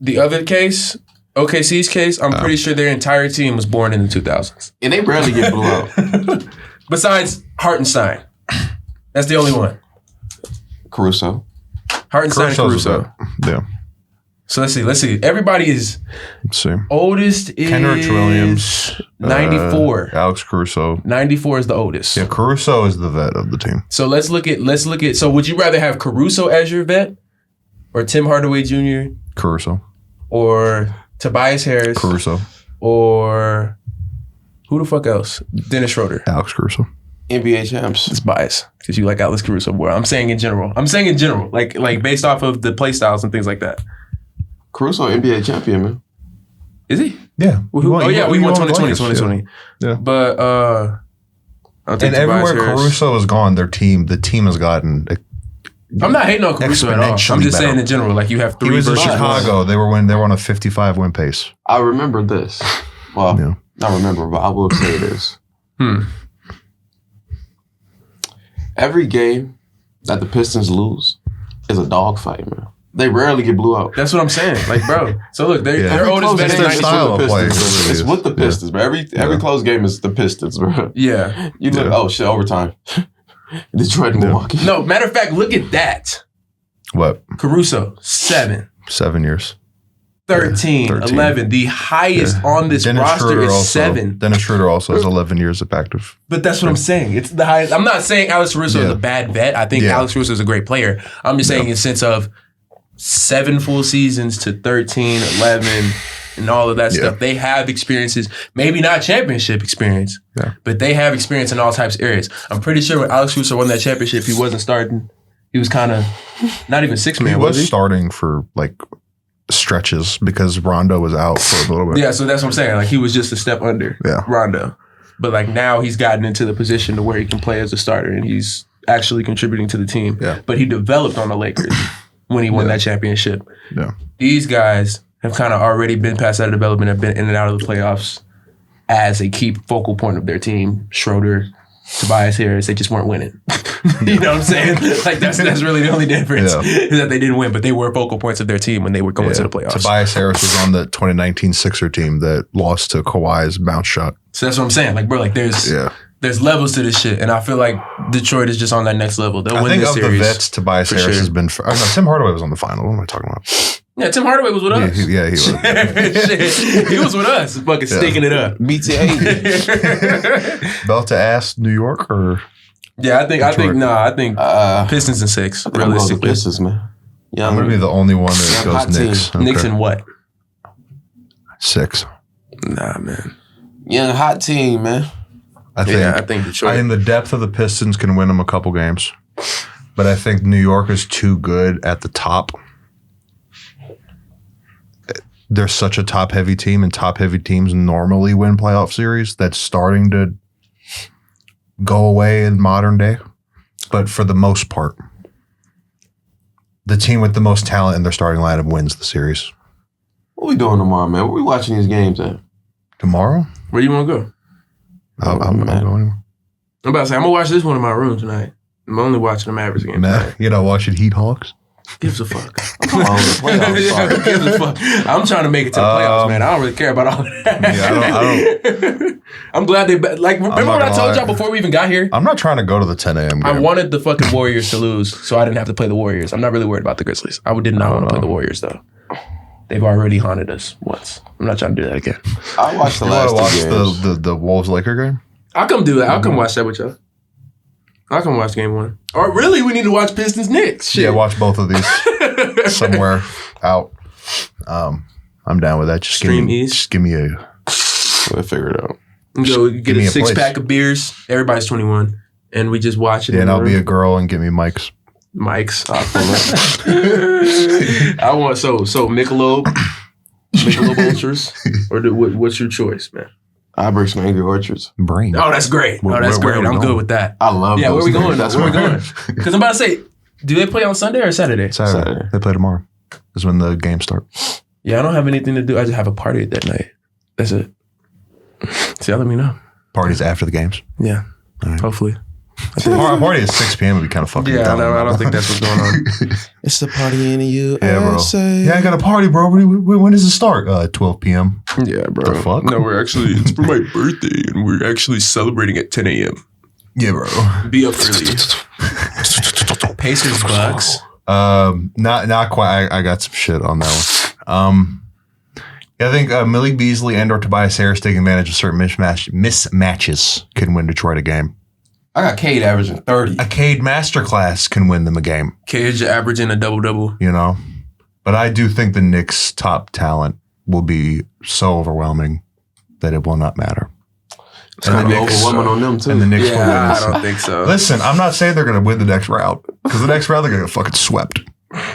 the other case, OKC's case, I'm pretty sure their entire team was born in the 2000s. And they rarely get blew out. Besides Hartenstein. That's the only one. Caruso. Hartenstein and Caruso's Caruso. a vet. Yeah. So let's see. Everybody is Let's see. oldest is Kendrick Williams, 94. Alex Caruso. 94 is the oldest. Yeah, Caruso is the vet of the team. So let's look at. So would you rather have Caruso as your vet, or Tim Hardaway Jr., Caruso. or Tobias Harris, Caruso. or who the fuck else? Dennis Schroeder. Alex Caruso. NBA champs. It's bias because you like Alex Caruso more. I'm saying in general, like based off of the play styles and things like that. Caruso NBA champion, man. Is he? Yeah. We won the 2020. Lakers, yeah. But I'll take And Tobias everywhere Harris. Caruso has gone, the team has gotten. I'm not hating on Caruso at all. I'm exponentially just saying better. in general, like you have He three was in versus one. Chicago. They were on a 55 win pace. I remember this. Well, Yeah. not remember, but I will say this. Every game that the Pistons lose is a dogfight, man. They rarely get blew out. That's what I'm saying. Like, bro. So look, their oldest It's vet their is style of play. Pistons, It's with the Pistons, bro. Every close game is the Pistons, bro. Yeah. You look, oh shit, overtime. Detroit and Milwaukee. No, matter of fact, look at that. What? Caruso, 7. 7 years. 13, 13. 11. The highest on this Dennis roster Schroeder is also, 7. Dennis Schroeder also has 11 years of active. But that's what I'm saying. It's the highest. I'm not saying Alex Caruso is Yeah. a bad vet. I think Yeah. Alex Caruso is a great player. I'm just saying in the sense of 7 full seasons to 13, 11, and all of that Yeah. stuff. They have experiences, maybe not championship experience, but they have experience in all types of areas. I'm pretty sure when Alex Caruso won that championship, he wasn't starting. He was kind of not even 6-man. He was starting for like stretches because Rondo was out for a little bit. Yeah, so that's what I'm saying. Like he was just a step under Rondo. But like now he's gotten into the position to where he can play as a starter and he's actually contributing to the team. Yeah. But he developed on the Lakers when he won that championship. Yeah. These guys have kind of already been past that development, have been in and out of the playoffs as a key focal point of their team. Schroeder, Tobias Harris, they just weren't winning. You know what I'm saying? Like that's really the only difference is that they didn't win, but they were focal points of their team when they were going to the playoffs. Tobias Harris was on the 2019 Sixer team that lost to Kawhi's bounce shot. So that's what I'm saying. Like, bro, like there's levels to this shit, and I feel like Detroit is just on that next level. They'll win think this of series. the vets, Tobias Harris has been. No, Tim Hardaway was on the final. What am I talking about? Yeah, Tim Hardaway was with us. He was. Shit. He was with us, fucking sticking it up. BTA. Belt to ass, New York or Yeah, I think Pistons in 6. I'm going with Realistically, Pistons, man. I'm gonna be the only one that Young hot goes Knicks. team. Knicks in what? 6. Nah, man. Young hot team, man. I think. I think Detroit. I think the depth of the Pistons can win them a couple games, but I think New York is too good at the top. They're such a top-heavy team, and top-heavy teams normally win playoff series. That's starting to go away in modern day. But for the most part, the team with the most talent in their starting lineup wins the series. What we doing tomorrow, man? Where we watching these games at? Tomorrow? Where you want to go? I'm going. I'm about to say I'm gonna watch this one in my room tonight. I'm only watching the Mavericks game. Man, you know, watching Heat Hawks. Gives a fuck. Come on, the playoffs start. Who gives a fuck? I'm trying to make it to the playoffs, man. I don't really care about all of that. Yeah, I don't. I'm glad they remember what I told y'all before we even got here. I'm not trying to go to the 10 a.m. game. I wanted the fucking Warriors to lose, so I didn't have to play the Warriors. I'm not really worried about the Grizzlies. I did not want to play the Warriors though. They've already haunted us once. I'm not trying to do that again. I watched the You last want to two watch games. the Wolves Laker game? I'll come do that. I'll come watch that with y'all. I'll come watch game 1. Or really, we need to watch Pistons Knicks. Shit. Yeah, watch both of these somewhere out. I'm down with that. Just Stream East. Just give me a. We'll figure it out. Go get me a a place. 6-pack of beers. Everybody's 21, and we just watch it. Yeah, in and the I'll be room. a girl and get me mics. Mike's. I want so Michelob Ultras, or what's your choice, man? I bring some Angry Orchards. Brain. Oh, that's great. Where- Oh, that's where great. are we I'm going? good with that. I love Yeah, those where we things. going? That's Where we why- going? Because I'm about to say, do they play on Sunday or Saturday? Saturday. They play tomorrow. Is when the games start. Yeah, I don't have anything to do. I just have a party that night. That's it. So y'all let me know. Parties after the games. Yeah, right. hopefully. Party at 6 p.m. would be kind of fucking Yeah, dumb. I don't think that's what's going on. It's the party in the USA. Yeah, bro. Yeah, I got a party, bro. When does it start? 12 p.m. Yeah, bro. The fuck? No, it's for my birthday, and we're actually celebrating at 10 a.m. Yeah, bro. Be up early. Pacers Bucks. Not quite. I got some shit on that one. Yeah, I think Malik Beasley and or Tobias Harris taking advantage of certain mismatches can win Detroit a game. I got Cade averaging 30. A Cade Masterclass can win them a game, Cage averaging a double-double. you know? But I do think the Knicks' top talent will be so overwhelming that it will not matter. It's kind of overwhelming on them, too. And the Knicks will win. Yeah, I don't think so. Listen, I'm not saying they're going to win the next round because the next round they're going to get fucking swept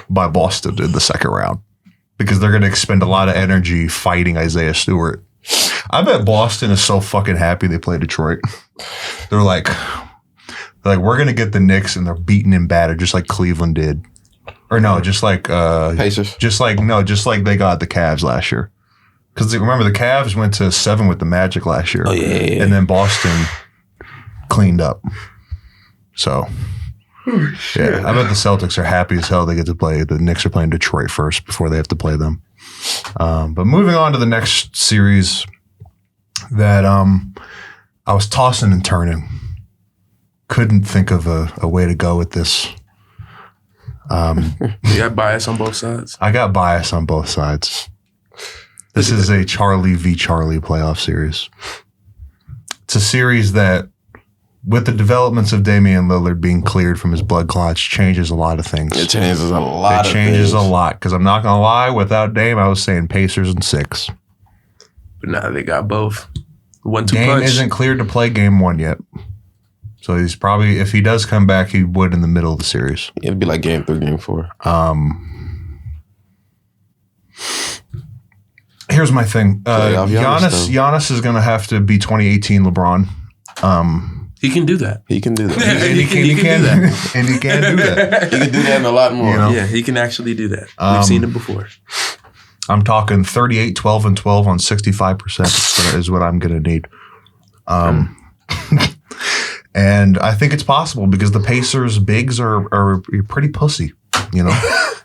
by Boston in the second round because they're going to expend a lot of energy fighting Isaiah Stewart. I bet Boston is so fucking happy they play Detroit. They're like, we're going to get the Knicks and they're beaten and battered just like Cleveland did. Or no, just like Pacers. just like they got the Cavs last year. Because remember, the Cavs went to 7 with the Magic last year. Oh, yeah. And then Boston cleaned up. So, yeah, I bet the Celtics are happy as hell they get to play. The Knicks are playing Detroit first before they have to play them. But moving on to the next series that I was tossing and turning. Couldn't think of a way to go with this. You got bias on both sides. I got bias on both sides. This is a Charlie v. Charlie playoff series. It's a series that, with the developments of Damian Lillard being cleared from his blood clots, changes a lot of things. It changes a lot. It changes a lot. Because I'm not going to lie, without Dame, I was saying Pacers in 6. But now they got both. 1-2 Dame punch. isn't cleared to play game 1 yet. So he's probably, if he does come back, he would in the middle of the series. It'd be like game 3, game 4. Here's my thing. Playoff Giannis, Giannis is going to have to be 2018 LeBron. He can do that. He can do that. And he can do that. And he can do that. He can do that and a lot more. You know? Yeah, he can actually do that. We've seen it before. I'm talking 38, 12, and 12 on 65% is what I'm going to need. And I think it's possible because the Pacers' bigs are pretty pussy, you know?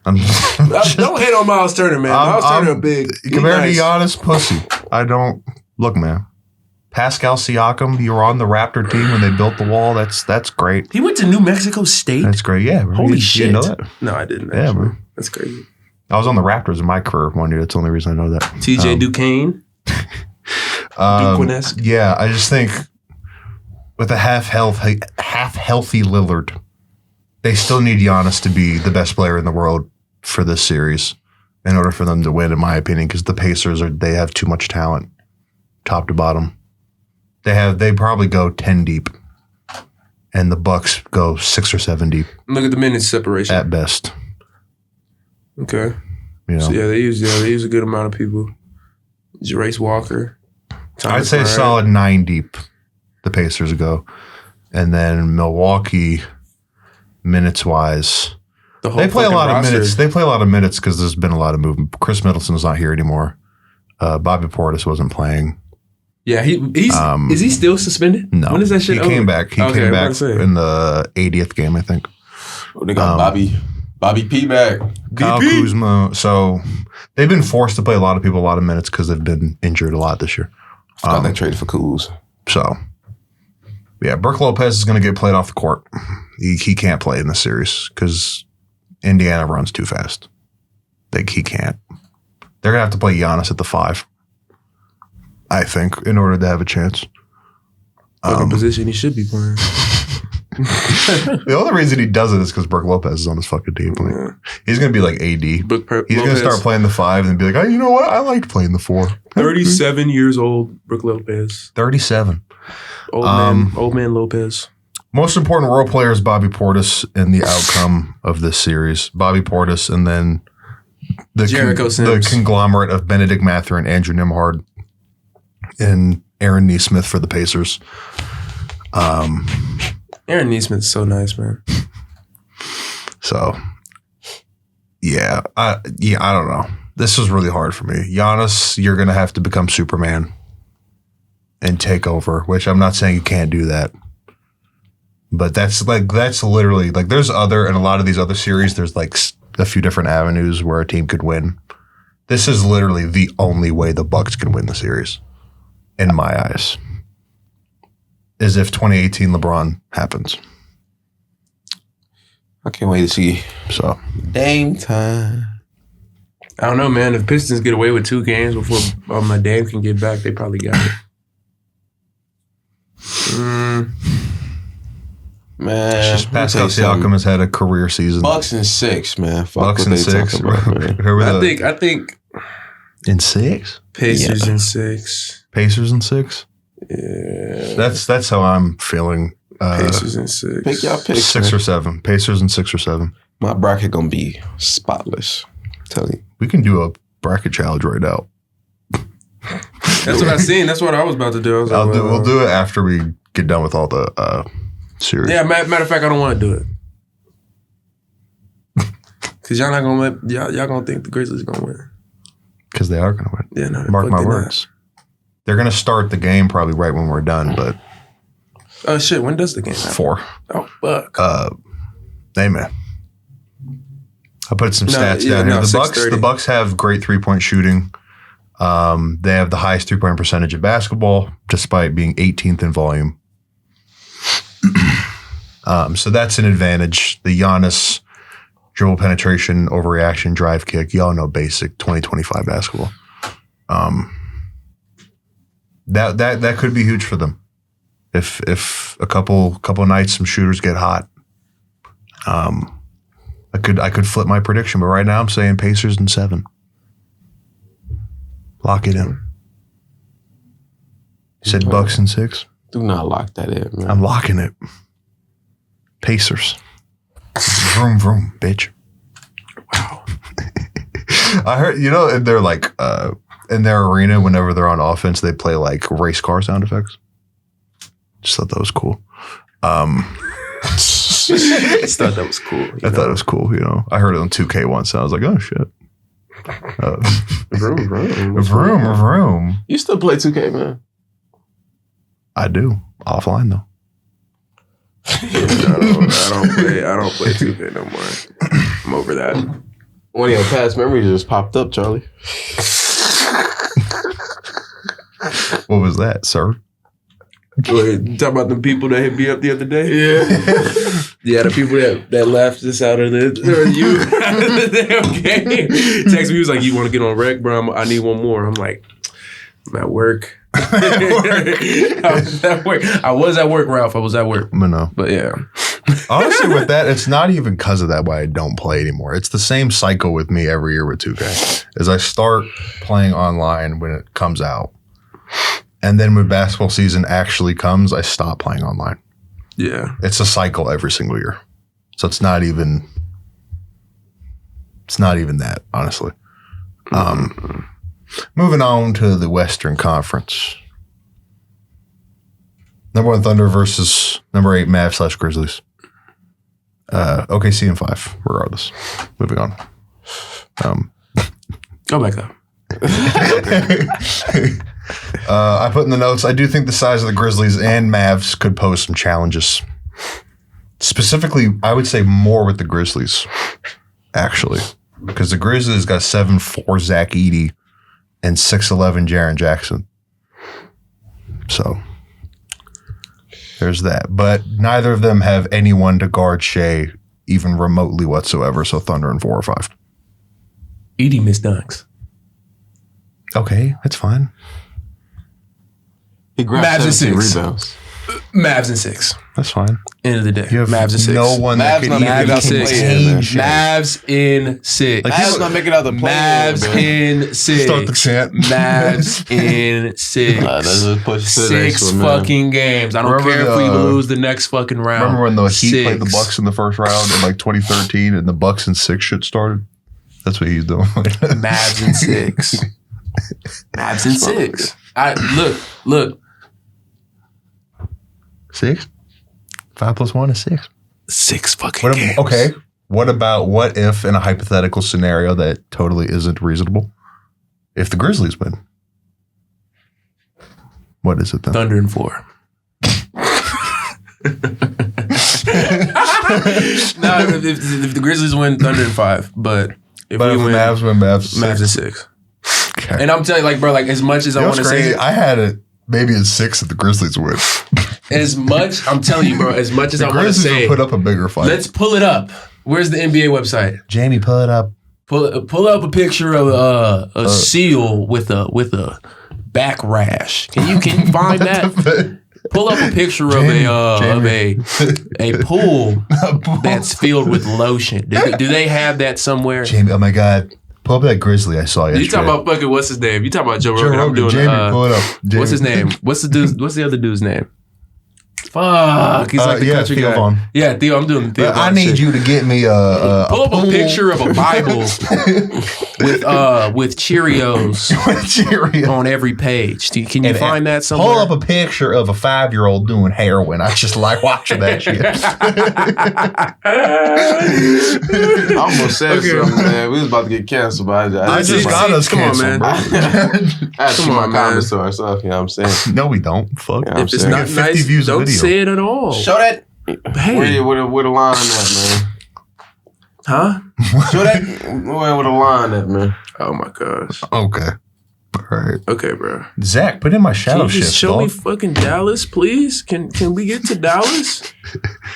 Don't hate on Miles Turner, man. Miles Turner big. Compared to Giannis, pussy. I don't... Look, man. Pascal Siakam, you were on the Raptor team when they built the wall. That's great. He went to New Mexico State? That's great. Yeah. Bro. Holy you shit. didn't know that? No, I didn't. Yeah, actually. bro. That's crazy. I was on the Raptors in my career 1 year. That's the only reason I know that. TJ Duquesne? Duquesne-esque? Yeah, I just think with a half healthy Lillard, they still need Giannis to be the best player in the world for this series in order for them to win, in my opinion, because the Pacers they have too much talent, top to bottom. They probably go 10 deep, and the Bucks go 6 or 7 deep. Look at the minutes separation. At best. Okay. You know? So they use a good amount of people. Jarace Walker. I'd say a solid 9 deep, the Pacers go. And then Milwaukee, minutes-wise, they play a lot of minutes. They play a lot of minutes because there's been a lot of movement. Chris Middleton's not here anymore. Bobby Portis wasn't playing. Yeah, he's is he still suspended? No. When is that shit He over? came back. He came back in the 80th game, I think. Oh, they got Bobby P back. Kyle Kuzma. So they've been forced to play a lot of people a lot of minutes because they've been injured a lot this year. Forgot they traded for Kuz. So, yeah, Brook Lopez is going to get played off the court. He can't play in this series because Indiana runs too fast. He can't. They're going to have to play Giannis at the 5, I think, in order to have a chance. What position he should be playing. The only reason he does it is because Brook Lopez is on his fucking team. Like, he's going to be like AD. He's going to start playing the 5 and be like, oh, you know what? I liked playing the 4. 37 years old, Brook Lopez. 37. Old man Lopez. Most important role player is Bobby Portis in the outcome of this series. Bobby Portis and then the conglomerate of Benedict Mathurin and Andrew Nembhard and Aaron Nesmith for the Pacers. Aaron Nesmith's so nice, man. So, yeah, I don't know. This was really hard for me. Giannis, you're going to have to become Superman and take over, which I'm not saying you can't do that. But that's literally, like, there's in a lot of these other series, there's like a few different avenues where a team could win. This is literally the only way the Bucks can win the series, in my eyes, is if 2018 LeBron happens. I can't wait to see. So Dame time. I don't know, man. If Pistons get away with 2 games before my Dame can get back, they probably got it. Man, it's just Pascal Siakam has had a career season. Bucks in 6, man. Fuck Bucks what in they 6. talking about, man. I think in 6. Pacers in 6. Pacers in 6. Yeah, that's how I'm feeling. Pacers in 6. Pick y'all picks. 6 man. or 7. Pacers in 6 or 7. My bracket gonna be spotless. Tell you. We can do a bracket challenge right now. That's what I seen. That's what I was about to do. We'll do it after we get done with all the series. Yeah, matter of fact, I don't want to do it. Because y'all not gonna y'all gonna think the Grizzlies gonna win. Because they are going to win. Yeah, no. Mark fuck my they not. words. They're going to start the game probably right when we're done, but Oh shit! When does the game happen? 4. Oh fuck! Amen. I put some No, stats yeah, down no, here. The 6:30. Bucks have great 3-point shooting. They have the highest 3-point percentage in basketball, despite being 18th in volume. So that's an advantage. The Giannis dribble penetration, overreaction, drive kick. Y'all know basic 2025 basketball. That could be huge for them. If a couple nights some shooters get hot. I could flip my prediction, but right now I'm saying Pacers in 7. Lock it in. You said Bucks in 6? Do not lock that in, man. I'm locking it. Pacers. Vroom vroom, bitch. Wow. I heard, and they're like in their arena, whenever they're on offense, they play like race car sound effects. Just thought that was cool. Just thought that was cool. I thought it was cool, I heard it on 2K once and I was like, oh shit. Vroom, vroom. Vroom, vroom. You still play 2K, man? I do. Offline though. I don't play 2K no more. I'm over that. One of your past memories just popped up, Charlie. What was that, sir? Wait, talk about the people that hit me up the other day? Yeah. Yeah, the people that laughed us out of the damn game. Text me, he was like, you want to get on rec, bro? I need one more. I'm like, I'm at work. I was at work. I was at work, Ralph. I was at work. No. But yeah. Honestly, with that, it's not even because of that why I don't play anymore. It's the same cycle with me every year with 2K. As I start playing online when it comes out, and then when basketball season actually comes, I stop playing online. Yeah. It's a cycle every single year. So it's not even that, honestly. Moving on to the Western Conference. Number 1 Thunder versus number 8 Mavs / Grizzlies. OKC in 5, regardless. Moving on. Go back up. I put in the notes, I do think the size of the Grizzlies and Mavs could pose some challenges. Specifically, I would say more with the Grizzlies, actually. Because the Grizzlies got 7'4" Zach Edey and 6'11" Jaren Jackson. So, there's that. But neither of them have anyone to guard Shea even remotely whatsoever, so Thunder in 4 or 5. Edie missed dunks. Okay, that's fine. He grabbed Mavs and 17 6. rebounds. Mavs and 6. That's fine. End of the day. You have Mavs and 6. no one that Mavs can not even making out the contain Shea. Mavs in 6. Like, Mavs not making out the play. Mavs in 6. Start the chant. Mavs in 6. That's just push to the next 6 one, man. fucking games. I don't Remember care if we the- lose the next fucking round. Remember when the Heat played the 6. Bucks in the first round in like 2013 and the Bucks in 6 shit started? That's what he's doing. Mavs in 6. Mavs in 6. Look. 6? 5 + 1 is 6. 6 fucking games. Okay. What if in a hypothetical scenario that totally isn't reasonable? If the Grizzlies win, what is it then? Thunder in 4. No, if the Grizzlies win, Thunder in 5. But if But we if win, Mavs win, Mavs in 6. Okay. And I'm telling you, like, bro, like, as much as I You know want what's to say crazy? it, I had it maybe in 6 if the Grizzlies win. as much, I'm telling you, bro, as much as The I want to Grizzlies say will put it, up a bigger fight. let's pull it up. Where's the NBA website? Jamie, pull it up. Pull up a picture of a seal with a back rash. Can you find that? Pull up a picture of a pool that's filled with lotion. Do they have that somewhere? Jamie, oh my God. Pull up that Grizzly I saw yesterday. You talking about fucking what's his name? You talking about Joe Joe Rogan? I'm Rogan. doing Jamie, pull it up. Jamie. what's his name? What's the other dude's name? Fuck. He's like the country Theo guy. Vaughn. Yeah, Theo. I'm doing Theo. I Vaughn need shit. you to get me Pull up a picture of a Bible with Cheerios Cheerio. on every page. Can you find that somewhere? Pull up a picture of a 5-year-old doing heroin. I just like watching that shit. I almost said something, man. We was about to get canceled, but I just got us Come on, canceled, man. bro. I had to Come keep my on, man. comments to ourselves, you know what I'm saying? No, we don't. Fuck. Yeah, I'm If it's saying. not 50 nice, views a don't video. say it at all. Show that. Hey, Where the line at, man? huh? Show that. Where the line at, man? Oh my gosh. Okay. All right. Okay, bro. Zach, put in my Can shadow you just shift, show me dog. fucking Dallas, please? Can we get to Dallas?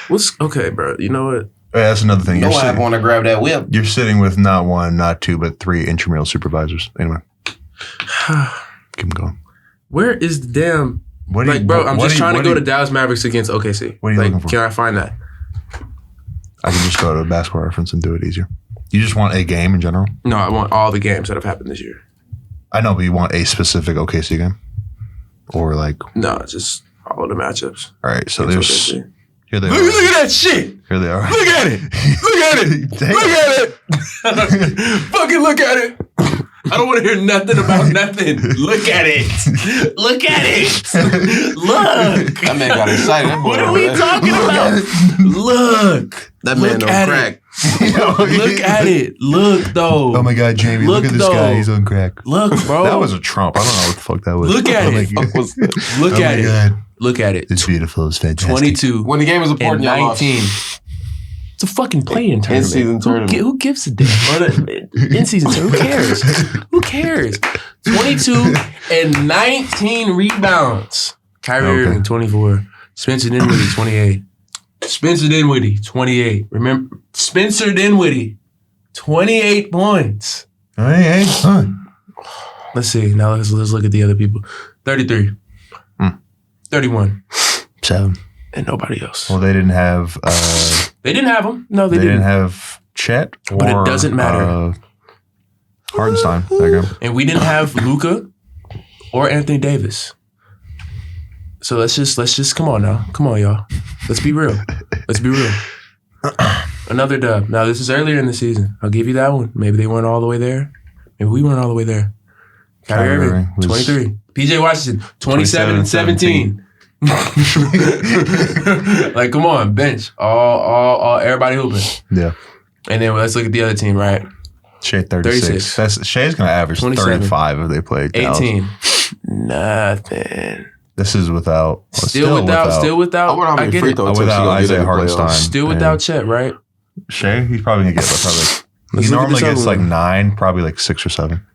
What's okay, bro? You know what? Yeah, that's another thing. No, You're I sitting, want to grab that whip. you're sitting with not one, not two, but 3 intramural supervisors. Anyway, keep 'em going. Where is the damn What do like, you, bro? what- I'm what just do you- trying to what go do to Dallas Mavericks against OKC. What are you like, looking for? Can I find that? I can just go to Basketball Reference and do it easier. You just want a game in general? No, I want all the games that have happened this year. I know, but you want a specific OKC game? Or like, No, just all of the matchups. all right, so Against there's, OKC. here they Look, are. look at that shit. Here they are. Look at it. Look at it. Damn. Look at it. Fucking look at it. I don't want to hear nothing about nothing. Look at it. Look at it. Look. That man got excited. That boy, What are we man. talking about? Look. That man Look don't at crack. Look at it. Look though. Oh my God, Jamie, look, Look, at this though. guy. He's on crack. Look, bro. That was a Trump. I don't know what the fuck that was. Look at Oh my it. God. Was- Look Oh at my it. God. Look at it. It's beautiful. It's fantastic. 22 When the game was and important, y'all lost. 19. It's a fucking play-in tournament. In-season tournament. Who gives a damn? Or in-season tournament. Who cares? Who cares? 22 and 19 rebounds. Kyrie Okay. Irving, 24. Spencer Dinwiddie, 28. Spencer Dinwiddie, 28. Remember, Spencer Dinwiddie, 28 points. Hey, son. Let's see. Now let's look at the other people. 33. 31. 7. And nobody else. Well, they didn't have. They didn't have them. No, they, They didn't. didn't have Chet. But it or, doesn't matter. Hartenstein. There you go. And we didn't have Luka or Anthony Davis. So let's just come on now. Come on, y'all. Let's be real. Let's be real. Another dub. Now this is earlier in the season. I'll give you that one. Maybe they weren't all the way there. Maybe we weren't all the way there. Kyrie Kyrie Irving, Irving was 23. PJ Washington, 27 and 17. Like, come on, bench. All everybody hooping. Yeah. And then let's look at the other team, right? Shea 36. 36. Shay's going to average 27. 35 if they play Dallas. 18. Nothing. This is without. Still without. I wonder how I many get free it. throw attempts he Without gonna get in Isaiah the Hartenstein. playoffs. Still without Chet, right? Shea, he's probably going to get probably. Let's He look at normally this gets other like one. 9, probably like 6 or 7.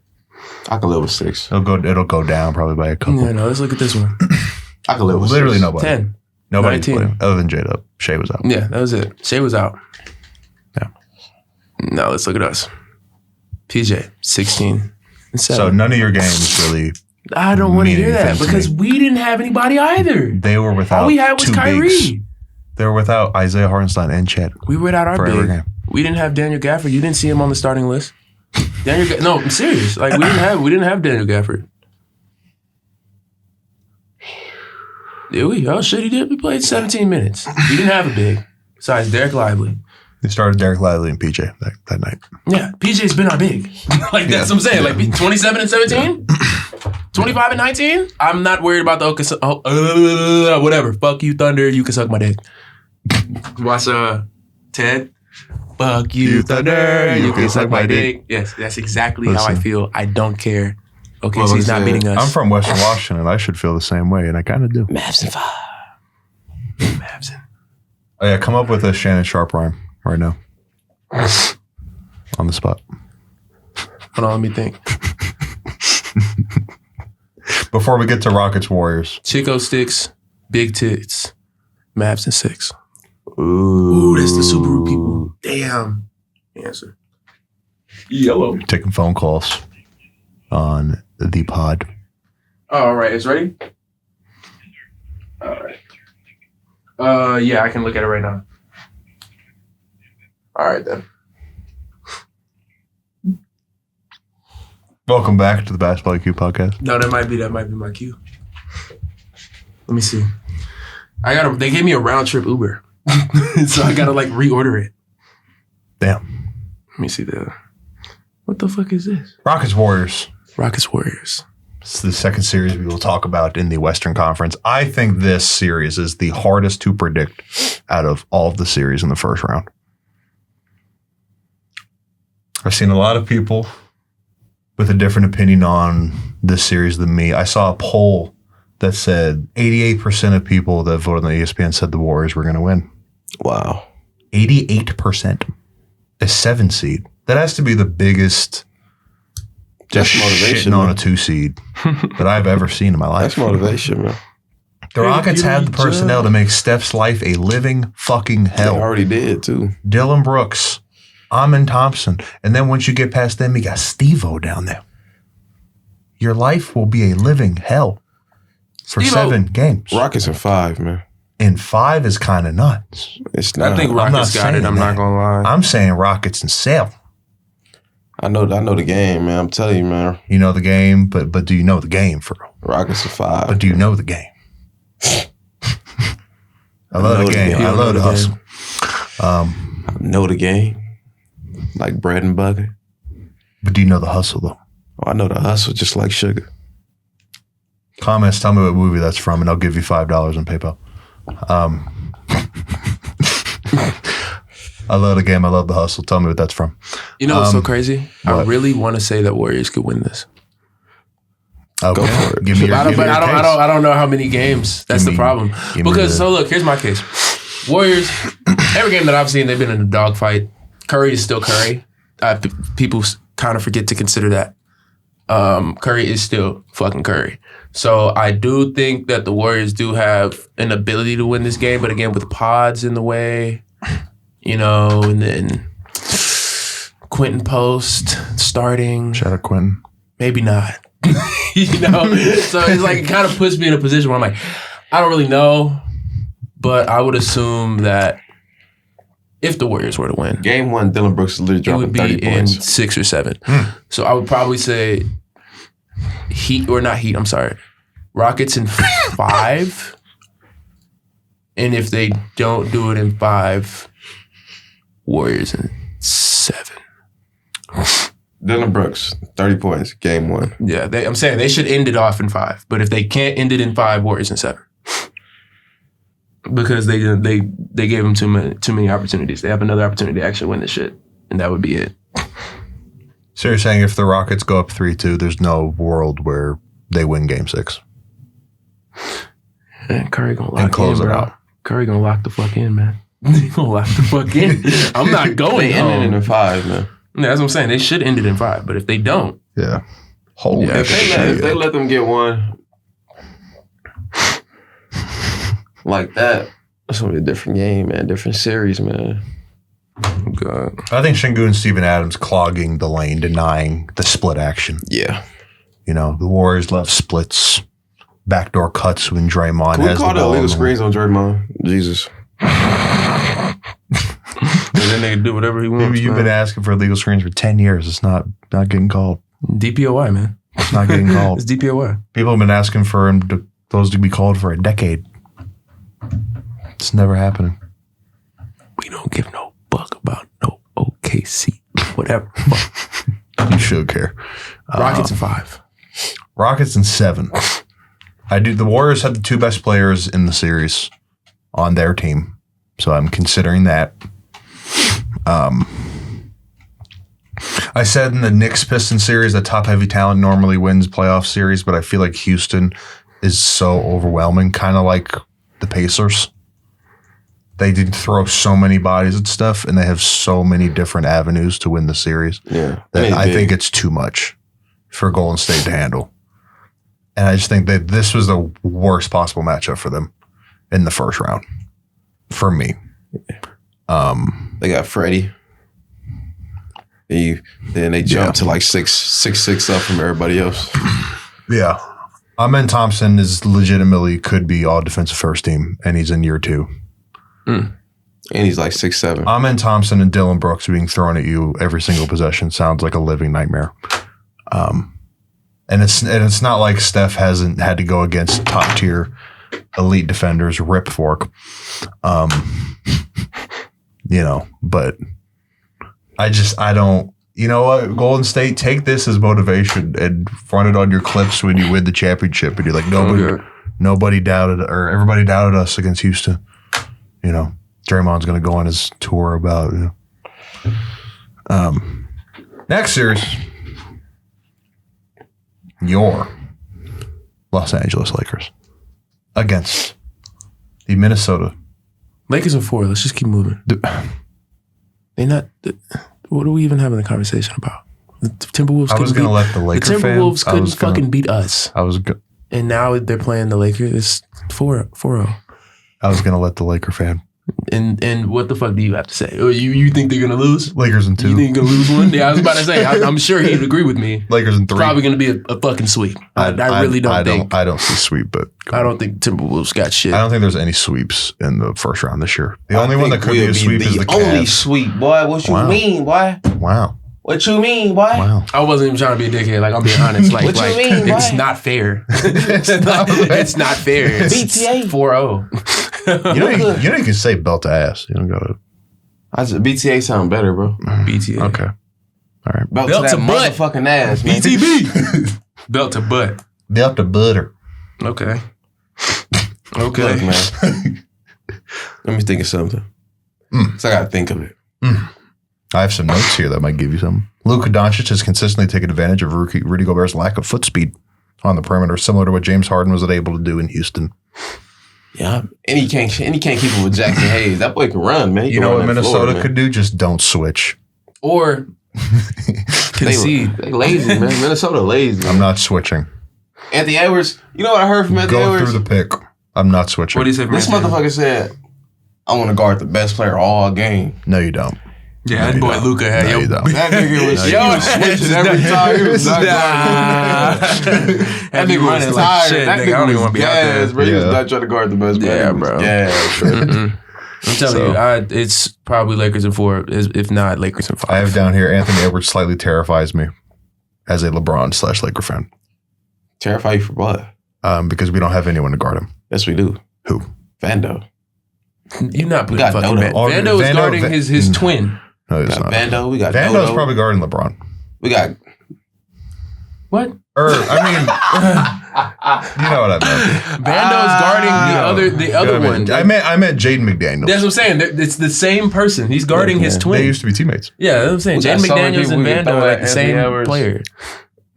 I can live with 6. It'll go down probably by a couple. Yeah, no, let's look at this one. I can live with Literally 6. nobody. 10. Nobody 19. played other than J-Dub. Shea was out. Yeah, that was it. Shea was out. Yeah. Now let's look at us. PJ, 16 and 7. So none of your games really. I don't want to mean hear that anything to because me. we didn't have anybody either. They were without. All we had was 2 Kyrie. bigs. They were without Isaiah Hartenstein and Chet. We were without our For every big. game. We didn't have Daniel Gafford. You didn't see him on the starting list. No, I'm serious. Like we didn't have Daniel Gafford. Did we? Oh shit, he did. We played 17 minutes. We didn't have a big besides Derek Lively. They started Derek Lively and PJ that night. Yeah, PJ's been our big. Like that's what I'm saying. Like 27 and 17, 25 and 19. I'm not worried about the whatever. Fuck you, Thunder. You can suck my dick. Watch Ted. Fuck you, Thunder. You can suck my dick. Yes, that's exactly how I Listen. feel. I don't care. Okay, Well, so he's not listen, beating us. I'm from Western Washington, and I should feel the same way, and I kind of do. Mavs and 5. Mavs and. Oh yeah, come up with a Shannon Sharp rhyme right now. On the spot. Hold on, let me think. Before we get to Rockets Warriors. Chico sticks, big tits, Mavs and 6. Ooh. Ooh, that's the Subaru people. Damn. Answer. Yellow. Taking phone calls on the pod. Oh, all right, it's ready? All right. Yeah, I can look at it right now. All right, then. Welcome back to the Basketball IQ podcast. No, that might be my cue. Let me see. They gave me a round trip Uber, so I gotta like reorder it. Damn. Let me see what the fuck is this? Rockets Warriors. Rockets Warriors. It's the second series we will talk about in the Western Conference. I think this series is the hardest to predict out of all of the series in the first round. I've seen a lot of people with a different opinion on this series than me. I saw a poll that said 88% of people that voted on ESPN said the Warriors were going to win. Wow. 88%. A 7 seed. That has to be the biggest That's just motivation, shitting on man. a 2 seed that I've ever seen in my life. That's motivation, man. The Rockets have the personnel to make Steph's life a living fucking They hell. already did, too. Dylan Brooks, Amin Thompson, and then once you get past them, you got Steve-O down there. Your life will be a living hell for Steve-O. 7 games. Rockets in 5, man. And 5 is kind of nuts. It's not. I think I'm not Rockets got it. saying I'm that. not gonna lie. I'm saying Rockets and 7. I know the game, man. I'm telling you, man. You know the game, but do you know the game for real? Rockets in 5. But do you know the game? I love the game. I love the hustle. I know the game. Like bread and butter. But do you know the hustle though? Oh, I know the hustle just like sugar. Comments, tell me what movie that's from, and I'll give you $5 on PayPal. I love the game. I love the hustle. Tell me what that's from. You know what's so crazy? I what? really want to say that Warriors could win this. Okay. Go for it. Give me your, I give me your case. don't know how many games. That's Give the me- problem. give me Because the- so look, here's my case. Warriors, every game that I've seen, they've been in a dogfight. Curry is still Curry. People kind of forget to consider that. Curry is still fucking Curry. So I do think that the Warriors do have an ability to win this game, but again, with pods in the way, and then Quentin Post starting. Shout out Quentin. Maybe not. So it's like it kind of puts me in a position where I'm like, I don't really know, but I would assume that if the Warriors were to win, Game 1, Dylan Brooks is literally it dropping would be 30 in points. 6 or 7. So I would probably say Rockets in 5. And if they don't do it in 5, Warriors in 7. Dylan Brooks, 30 points, Game 1. Yeah, I'm saying they should end it off in 5. But if they can't end it in 5, Warriors in 7. Because they gave them too many opportunities. They have another opportunity to actually win this shit, and that would be it. So you're saying if the Rockets go up 3-2, there's no world where they win Game 6? And Curry gonna lock And close in, it bro. out. Curry gonna lock the fuck in, man. He gonna lock the fuck in. I'm not going They ended it home. in 5, man. Yeah, that's what I'm saying. They should end it in 5, but if they don't, Yeah. Holy Yeah, If they let them get one like that, it's gonna be a different game, man. Different series, man. God. I think Şengün and Steven Adams clogging the lane, denying the split action. Yeah. The Warriors love splits, backdoor cuts when Draymond Can we has the call that ball. illegal screens on Draymond? Jesus. And then they can do whatever he wants. Maybe you've been asking for illegal screens for 10 years. It's not getting called. DPOY, man. It's not getting called. It's DPOY. People have been asking for those to be called for a decade. It's never happening. We don't give no fuck about no OKC. Whatever. You should care. Rockets in 5. Rockets in 7. The Warriors had the 2 best players in the series on their team. So I'm considering that. I said in the Knicks-Pistons series that top-heavy talent normally wins playoff series, but I feel like Houston is so overwhelming, kind of like the Pacers. They did throw so many bodies at stuff, and they have so many different avenues to win the series Yeah. that I big. think it's too much for Golden State to handle. And I just think that this was the worst possible matchup for them in the first round, for me. They got Freddie. Then they jumped to like 6'6" up from everybody else. Yeah. Amen Thompson is legitimately could be all defensive first team, and he's in year 2. And he's like 6'7". Amen Thompson and Dylan Brooks being thrown at you every single possession sounds like a living nightmare. And it's not like Steph hasn't had to go against top tier elite defenders, rip fork. But I don't. You know what, Golden State, take this as motivation and run it on your clips when you win the championship, and you're like, nobody doubted, or everybody doubted us against Houston. Draymond's going to go on his tour about. Next series, your Los Angeles Lakers against the Minnesota. Lakers are 4. Let's just keep moving. They not. What are we even having a conversation about? The Timberwolves. I was going to let the Lakers. The Timberwolves couldn't fucking beat us. And now they're playing the Lakers. It's 4-0. I was going to let the Laker fan. And what the fuck do you have to say? Or you think they're gonna lose? Lakers in 2. You think they're gonna lose one? Yeah, I was about to say. I'm sure he'd agree with me. Lakers in 3. Probably gonna be a fucking sweep. I really don't think. I don't see sweep, but I don't think Timberwolves got shit. I don't think there's any sweeps in the first round this year. The only one that could be a sweep is the only Cavs. sweep, boy. What you mean, boy? Wow. What you mean, boy? Wow. I wasn't even trying to be a dickhead. Like, I'm being honest. Like, What you mean, it's boy? not fair. It's not fair. It's BTA. 4-0. You can say belt to ass. You don't gotta. BTA sound better, bro. BTA. Okay. All right. Belt Belt to to that butt. motherfucking ass, man. BTB. Belt to butt. Belt to butter. Okay. Look, man. Let me think of something. So I gotta think of it. I have some notes here that might give you something. Luka Doncic has consistently taken advantage of Rudy Gobert's lack of foot speed on the perimeter, similar to what James Harden was able to do in Houston. Yeah, and he can't keep him with Jackson Hayes. That boy can run, man. He You can know run what that Minnesota floor, could do? Just don't switch. Or concede. They lazy, man. Minnesota lazy. I'm not switching. Anthony Edwards. You know what I heard from Anthony Go Edwards? through the pick. I'm not switching. What do you say? This motherfucker said, "I want to guard the best player all game." No, you don't. Yeah, that boy Luka had No, you don't. That nigga was switching every time he was not guarding. That nigga was like tired. shit, That nigga. I nigga don't even was wanna be out there. gas, bro. He was Yeah. not trying to guard the best player. Yeah, He was bro. gas, bro. I'm telling you, it's probably Lakers in 4, if not Lakers in 5. I have down here Anthony Edwards slightly terrifies me as a LeBron/Laker fan Terrify you for what? because we don't have anyone to guard him. Yes, we do. Who? Vando. You're not putting got fucking Dodo. Vando is guarding his twin. No, We he's got not. Vando. We got Vando's Dodo. probably guarding LeBron. We got What? I mean, you know what I meant. Vando's guarding the other one. I meant Jaden McDaniels. That's what I'm saying. It's the same person. He's guarding his man. twin. They used to be teammates. Yeah, that's what I'm saying. We got Jaden so many McDaniels people and we can Vando throw are at the same Anthony Edwards. player.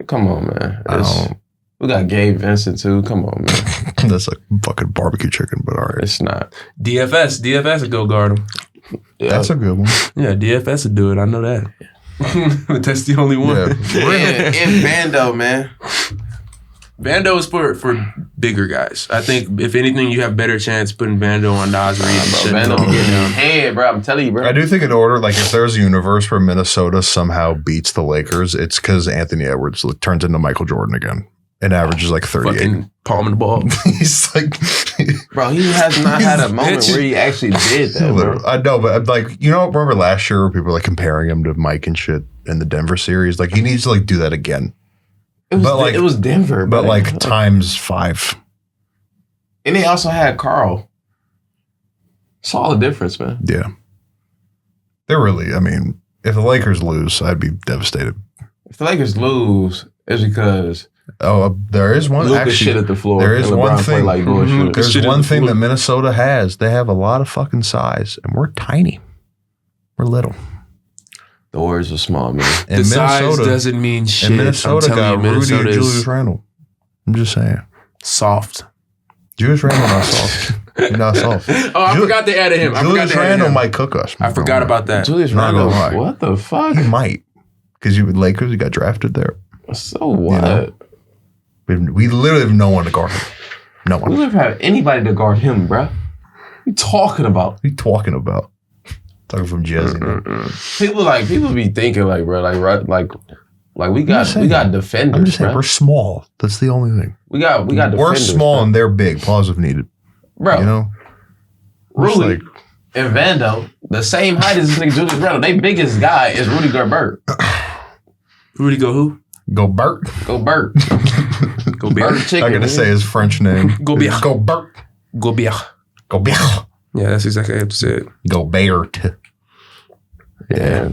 Come on, man. I don't. We got Gabe Vincent too. Come on, man. That's like fucking barbecue chicken, but all right. It's not. DFS would go guard him. Yeah. That's a good one. Yeah, DFS would do it. I know that. But that's the only one. Yeah. and Vando, man. Vando is for bigger guys. I think if anything, you have better chance putting Vando on Nas Reed. and shit. Vando be getting in head, bro. I'm telling you, bro. I do think in order, like if there's a universe where Minnesota somehow beats the Lakers, it's because Anthony Edwards turns into Michael Jordan again and averages like 38. Fucking palming the ball. He's like, Bro, he has not had a moment where he actually did that, bro. literally. I know, but like, you know, remember last year where people were like comparing him to Mike and shit in the Denver series? Like he needs to like do that again, It was Denver, but bro. like times 5. And they also had Carl. Saw the difference, man. Yeah. They're really, I mean, if the Lakers lose, I'd be devastated. If the Lakers lose, it's because There is one Luka actually. shit at the floor. There is and one LeBron play thing. like bullshit. Mhm. There's Shit at one the thing floor. that Minnesota has. They have a lot of fucking size, and we're tiny. We're little. The Warriors are small, man. And The size Minnesota, doesn't mean shit. and Minnesota I'm telling got you, Rudy Minnesota and is Julius Randle. I'm just saying. soft. Julius Randle not soft. He's not soft. Oh, I Ju- forgot they added him. Julius Randle might cook us. I forgot about that. Julius Not Randle, gonna lie. what the fuck? He might. Because you Lakers, you got drafted there. So what? know? We literally have no one to guard him. No one. We What never have anybody to guard him, bro. What you talking about? are you talking about? Talking from Jazzy. People be thinking like, bro, like we got saying. defenders. I'm just saying, bro. we're small. That's the only thing. We got We're defenders. small bro. and they're big. Pause if needed. Bro, You know? We're just Rudy and Vando, the same height as this nigga Julius Randle. They biggest guy is Rudy Gobert. Rudy go who? Go Bert. Go Bert. Go Bert Bear. chicken. I'm gonna nigga. say his French name. Go Bear. Go Bert. Gobert. Gobert. Yeah, that's exactly how I have to say it. Gobert. Yeah.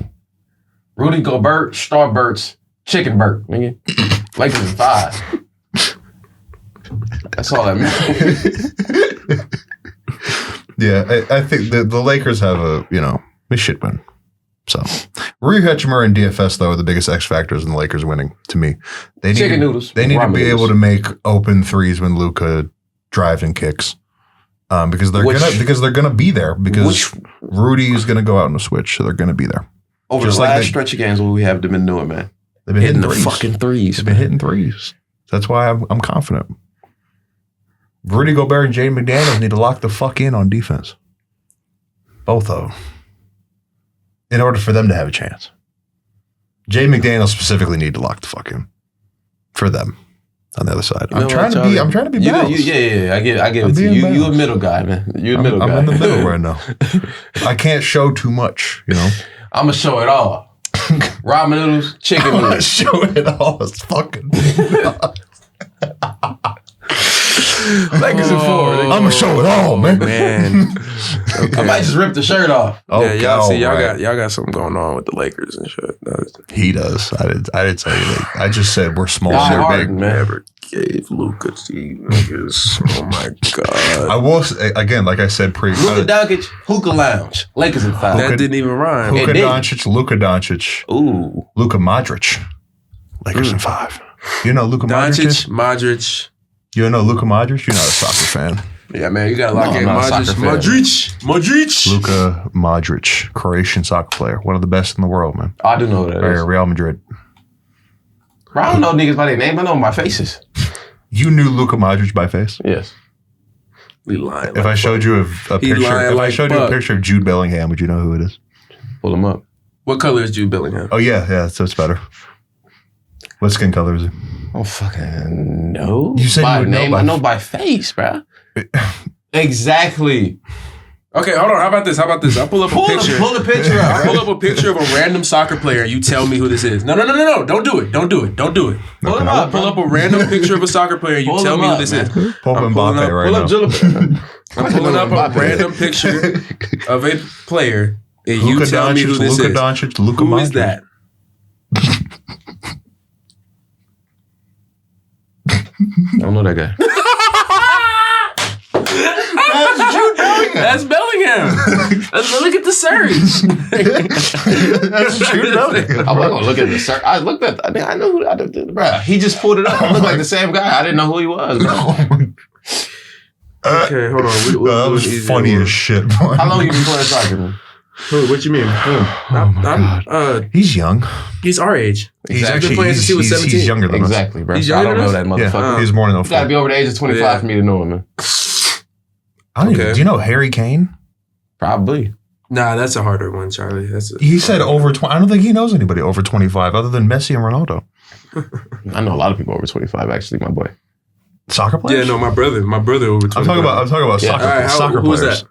Rudy Gobert, Starburst, Chicken Burt, nigga. Lakers is 5. That's all that matters. Yeah, I think the Lakers have they should win. So, Rui Hachimura and DFS, though, are the biggest X factors in the Lakers winning, to me. They need Chicken noodles. They need to Ramen be noodles. able to make open threes when Luka drives and kicks. Because they're gonna be there because Rudy is gonna go out on a switch, so they're gonna be there. Over Just the like last they- stretch of games, what we have been doing, man. They've been Hitting hitting the threes. fucking threes. They've been hitting threes. That's why I'm confident. Rudy Gobert and Jaden McDaniels need to lock the fuck in on defense. Both of them. In order for them to have a chance. Jaden McDaniels specifically need to lock the fuck in. For them. On the other side. You know I'm trying what, to be Charlie? balanced. Yeah. I get I'm it to being you. You a balanced. middle guy, man. You a I'm middle guy. in the middle right now. I can't show too much, I'm gonna show it all. Ramen noodles, chicken I'm not noodles. showing it all. It's fucking. Lakers in 4. I'm gonna show it all, man. Man. I might just rip the shirt off. Oh, yeah, y'all see, right. y'all got something going on with the Lakers and shit. He does. I didn't tell you that. I just said we're small, Die they're hard, big. man. Never gave Luka to you niggas. Oh my god. I will say, again, like I said, Luka Doncic, Hookah Lounge. Lakers in 5. That didn't even rhyme. Luka It did. Doncic, Ooh. Luka Modric, Lakers in 5. You know Luka Doncic, Modric? Modric. You know Luka Modric? You're not a soccer fan. Yeah, man, you gotta lock No, in I'm not a Modric. soccer fan. Modric. Luka Modric, Croatian soccer player, one of the best in the world, man. I do know what that is. Real Madrid. Bro, I don't know niggas by their name. I know my faces. You knew Luka Modric by face. Yes. We lying. If I showed you a He picture, lying if I like showed you a fuck. picture of Jude Bellingham, would you know who it is? Pull them up. What color is Jude Bellingham? Oh yeah, so it's better. What skin color is he? Oh, fucking no. You said by you would know name. by- I know by face, bro. Exactly. Okay, hold on. How about this? I'll pull up a picture. Pull the picture I'll up. pull up a picture of a random soccer player and you tell me who this is. No. Don't do it. Don't do it. Pull him I'll up, pull bro. up a random picture of a soccer player and you Pull tell him me who up, this man. is. Pull I'm Mbappe pulling up- right Pull now. up Jillipet. I'm pulling up a Mbappe. random picture of a player and you Luka tell me who Doncic, this Luka is. Doncic, Luka Who Modric. is that? I don't know that guy. That's Bellingham. Look at the series. That's Jude Bellingham. I'm not gonna look at the search. I looked at. I know who. Bro, he just pulled it up. I look like the same guy. I didn't know who he was. Bro. Okay, hold on. That was funny as shit, boy. How long you been playing soccer, man? Who? What you mean? Oh my God. He's young. He's our age. He's Exactly. actually playing since he was 17. he's younger than us. Exactly, bro. He's I younger don't know than that Yeah, motherfucker. he's more than You gotta be over the age of 25 Yeah. for me to know him, man. I don't even, Okay. do you know Harry Kane? Probably. Nah, that's a harder one, Charlie. He said over 20. I don't think he knows anybody over 25 other than Messi and Ronaldo. I know a lot of people over 25, actually, my boy. Soccer Yeah, players? no, my brother over 20. I'm talking about Yeah. soccer, All right, soccer who's players.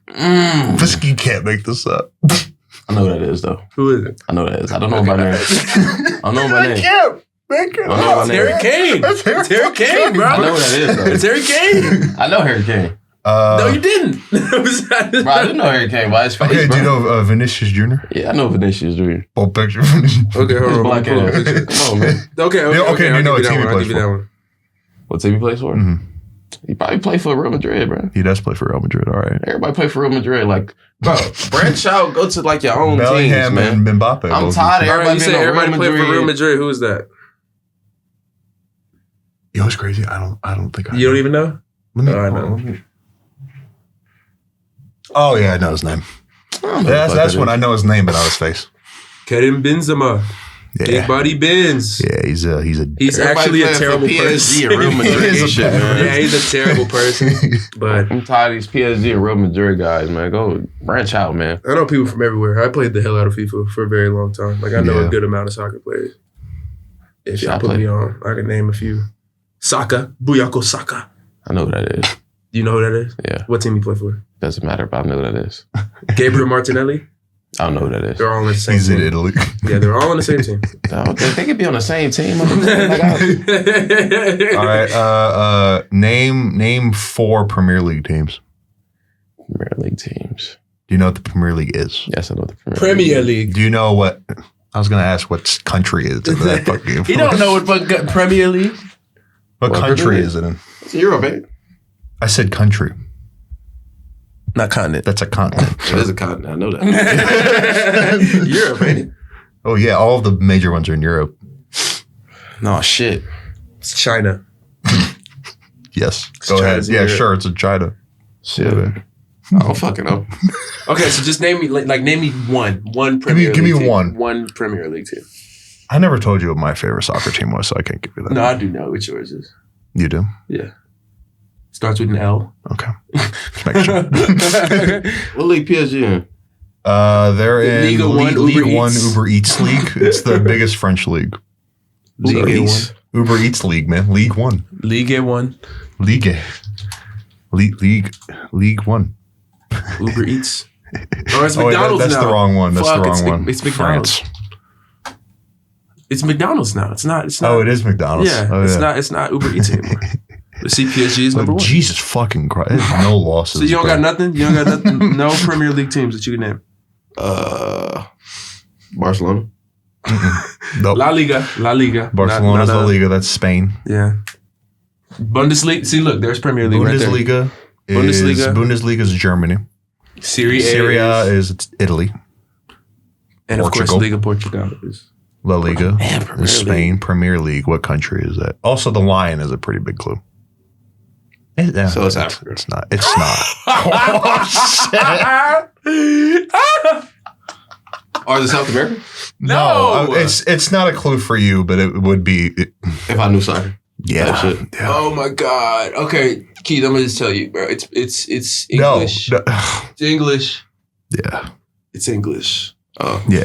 Mm. This, you can't make this up. I know who that is, though. Who is it? I know who that is. I don't know him by name. I don't know him by name. can't make it I don't know up. my Harry name. Kane. That's Harry It's Harry fucking Kane, Kane, bro. I know who that is, though. It's Harry Kane. I know Harry Kane. No, you didn't. Bro, I didn't know Harry Kane by his face, Okay, bro. do you know Vinicius Jr.? Yeah, I know Vinicius Jr. Full picture of Vinicius. Okay, hold His on. black Pull up a ass. picture. Come on, man. Okay, Yeah, okay, I'll you know give what team he that one. I'll plays give you for. that one. What team he plays for? Mhm. He probably played for Real Madrid, bro. He does play for Real Madrid, all right. Everybody play for Real Madrid. Like, bro, branch out, go to like your own teams, Bellingham man. and Mbappe. I'm both tired of All right, everybody you being say on everybody Real played for Madrid. Real Madrid. Who is that? You know what's crazy? I don't think I You don't even know? Let me, Oh, I hold know. on. Oh, yeah, I know his name. I don't know That's what the fuck when that I know his name, but not his face. Karim Benzema. Big Yeah. body Benz. Yeah, he's He's Everybody actually a playing for terrible PSG person. and Real Madrid He is and a shit, bad man. Yeah, he's a terrible person. But I'm tired of these PSG and Real Madrid guys, man. Go branch out, man. I know people from everywhere. I played the hell out of FIFA for a very long time. Like I know Yeah. a good amount of soccer players. If Shit, y'all I put play- me on, I can name a few. Saka, Buyako Saka. I know who that is. You know who that is? Yeah, What team you play for? doesn't matter, but I know who that is. Gabriel Martinelli. I don't know who that is. They're all on the same He's in team. Italy. Yeah, they're all on the same team. They could be on the same team. All right. Name 4 Premier League teams. Premier League teams. Do you know what the Premier League is? Yes, I know the Premier League. Do you know what? I was going to ask what country is in that fucking. He don't know what fucking Premier League. What country is it in? It's Europe, baby. I said country. Not continent. That's a continent. It is a continent. I know that. Europe, ain't it? Oh yeah, all of the major ones are in Europe. No shit. It's China. Yes. Go ahead. China's in Yeah, Europe. sure. It's in China. Shit. Yeah. I don't fucking know. Okay, so just name me name me one Premier League give me team. one. One Premier League team. I never told you what my favorite soccer team was, so I can't give you that. No, I do know which yours is. You do? Yeah. Starts with an L. Okay. Just make sure. What league PSG in? They're in Liga One, Ligue Uber 1 Eats. Uber Eats League. It's the biggest French league. Ligue Eats. 1. Uber Eats League, man. League 1. Ligue 1. League 1. Uber Eats. Oh, it's Oh, wait, McDonald's that's now. the wrong one. That's Fuck, the wrong one. It's McDonald's. France. It's McDonald's now. It's not. Oh, it is McDonald's. Yeah, Oh, It's not Uber Eats anymore. The CPSG is number one. Jesus fucking Christ. There's no losses. So you don't bro. got nothing? You don't got nothing? No Premier League teams that you can name? Barcelona. Nope. La Liga. Barcelona's Not- La Liga. That's Spain. Yeah. Bundesliga. See, look, there's Premier League right there. Bundesliga is Germany. Serie A. Serie A is Italy. And of course, Portugal. Liga Portugal is. La Liga Man, Premier is Spain. Premier League. What country is that? Also, the lion is a pretty big clue. So it's Africa. It's not. It's not. Or is it South America? No. It's not a clue for you, but it would be. If I knew soccer. Yeah. That shit. Yeah. Oh my God. Okay, Keith, I'm gonna just tell you, bro. It's No. English. no. It's English. Yeah. It's English. Oh, Yeah.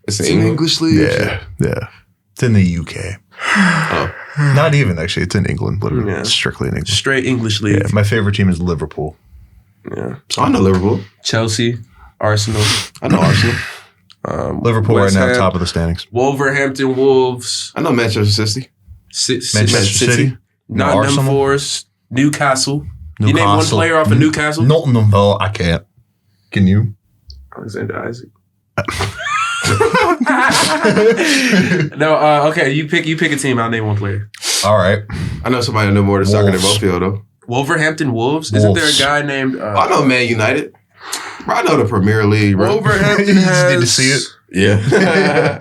it's It's in an England. English league. Yeah. Yeah. It's in the UK. Oh, Not even actually. It's in England. Literally. Yeah. It's strictly in England. Straight English league. Yeah. My favorite team is Liverpool. Yeah. so I know Liverpool. Chelsea, Arsenal, I know Arsenal. Liverpool West right now, Ham, top of the standings. Wolverhampton Wolves, I know Manchester City. Manchester City. Nottingham Arsenal. Forest, Newcastle. You name one Newcastle. player off of Newcastle? No, I can't. Can you? Alexander Isaac. No, okay. You pick a team. I'll name one player. All right. I know somebody who know more than soccer than Wolves. both of y'all, though. Wolverhampton Wolves. Isn't there a Wolves. guy named? I know Man United. Bro, I know the Premier League, bro. Wolverhampton You just has. need to see it. Yeah.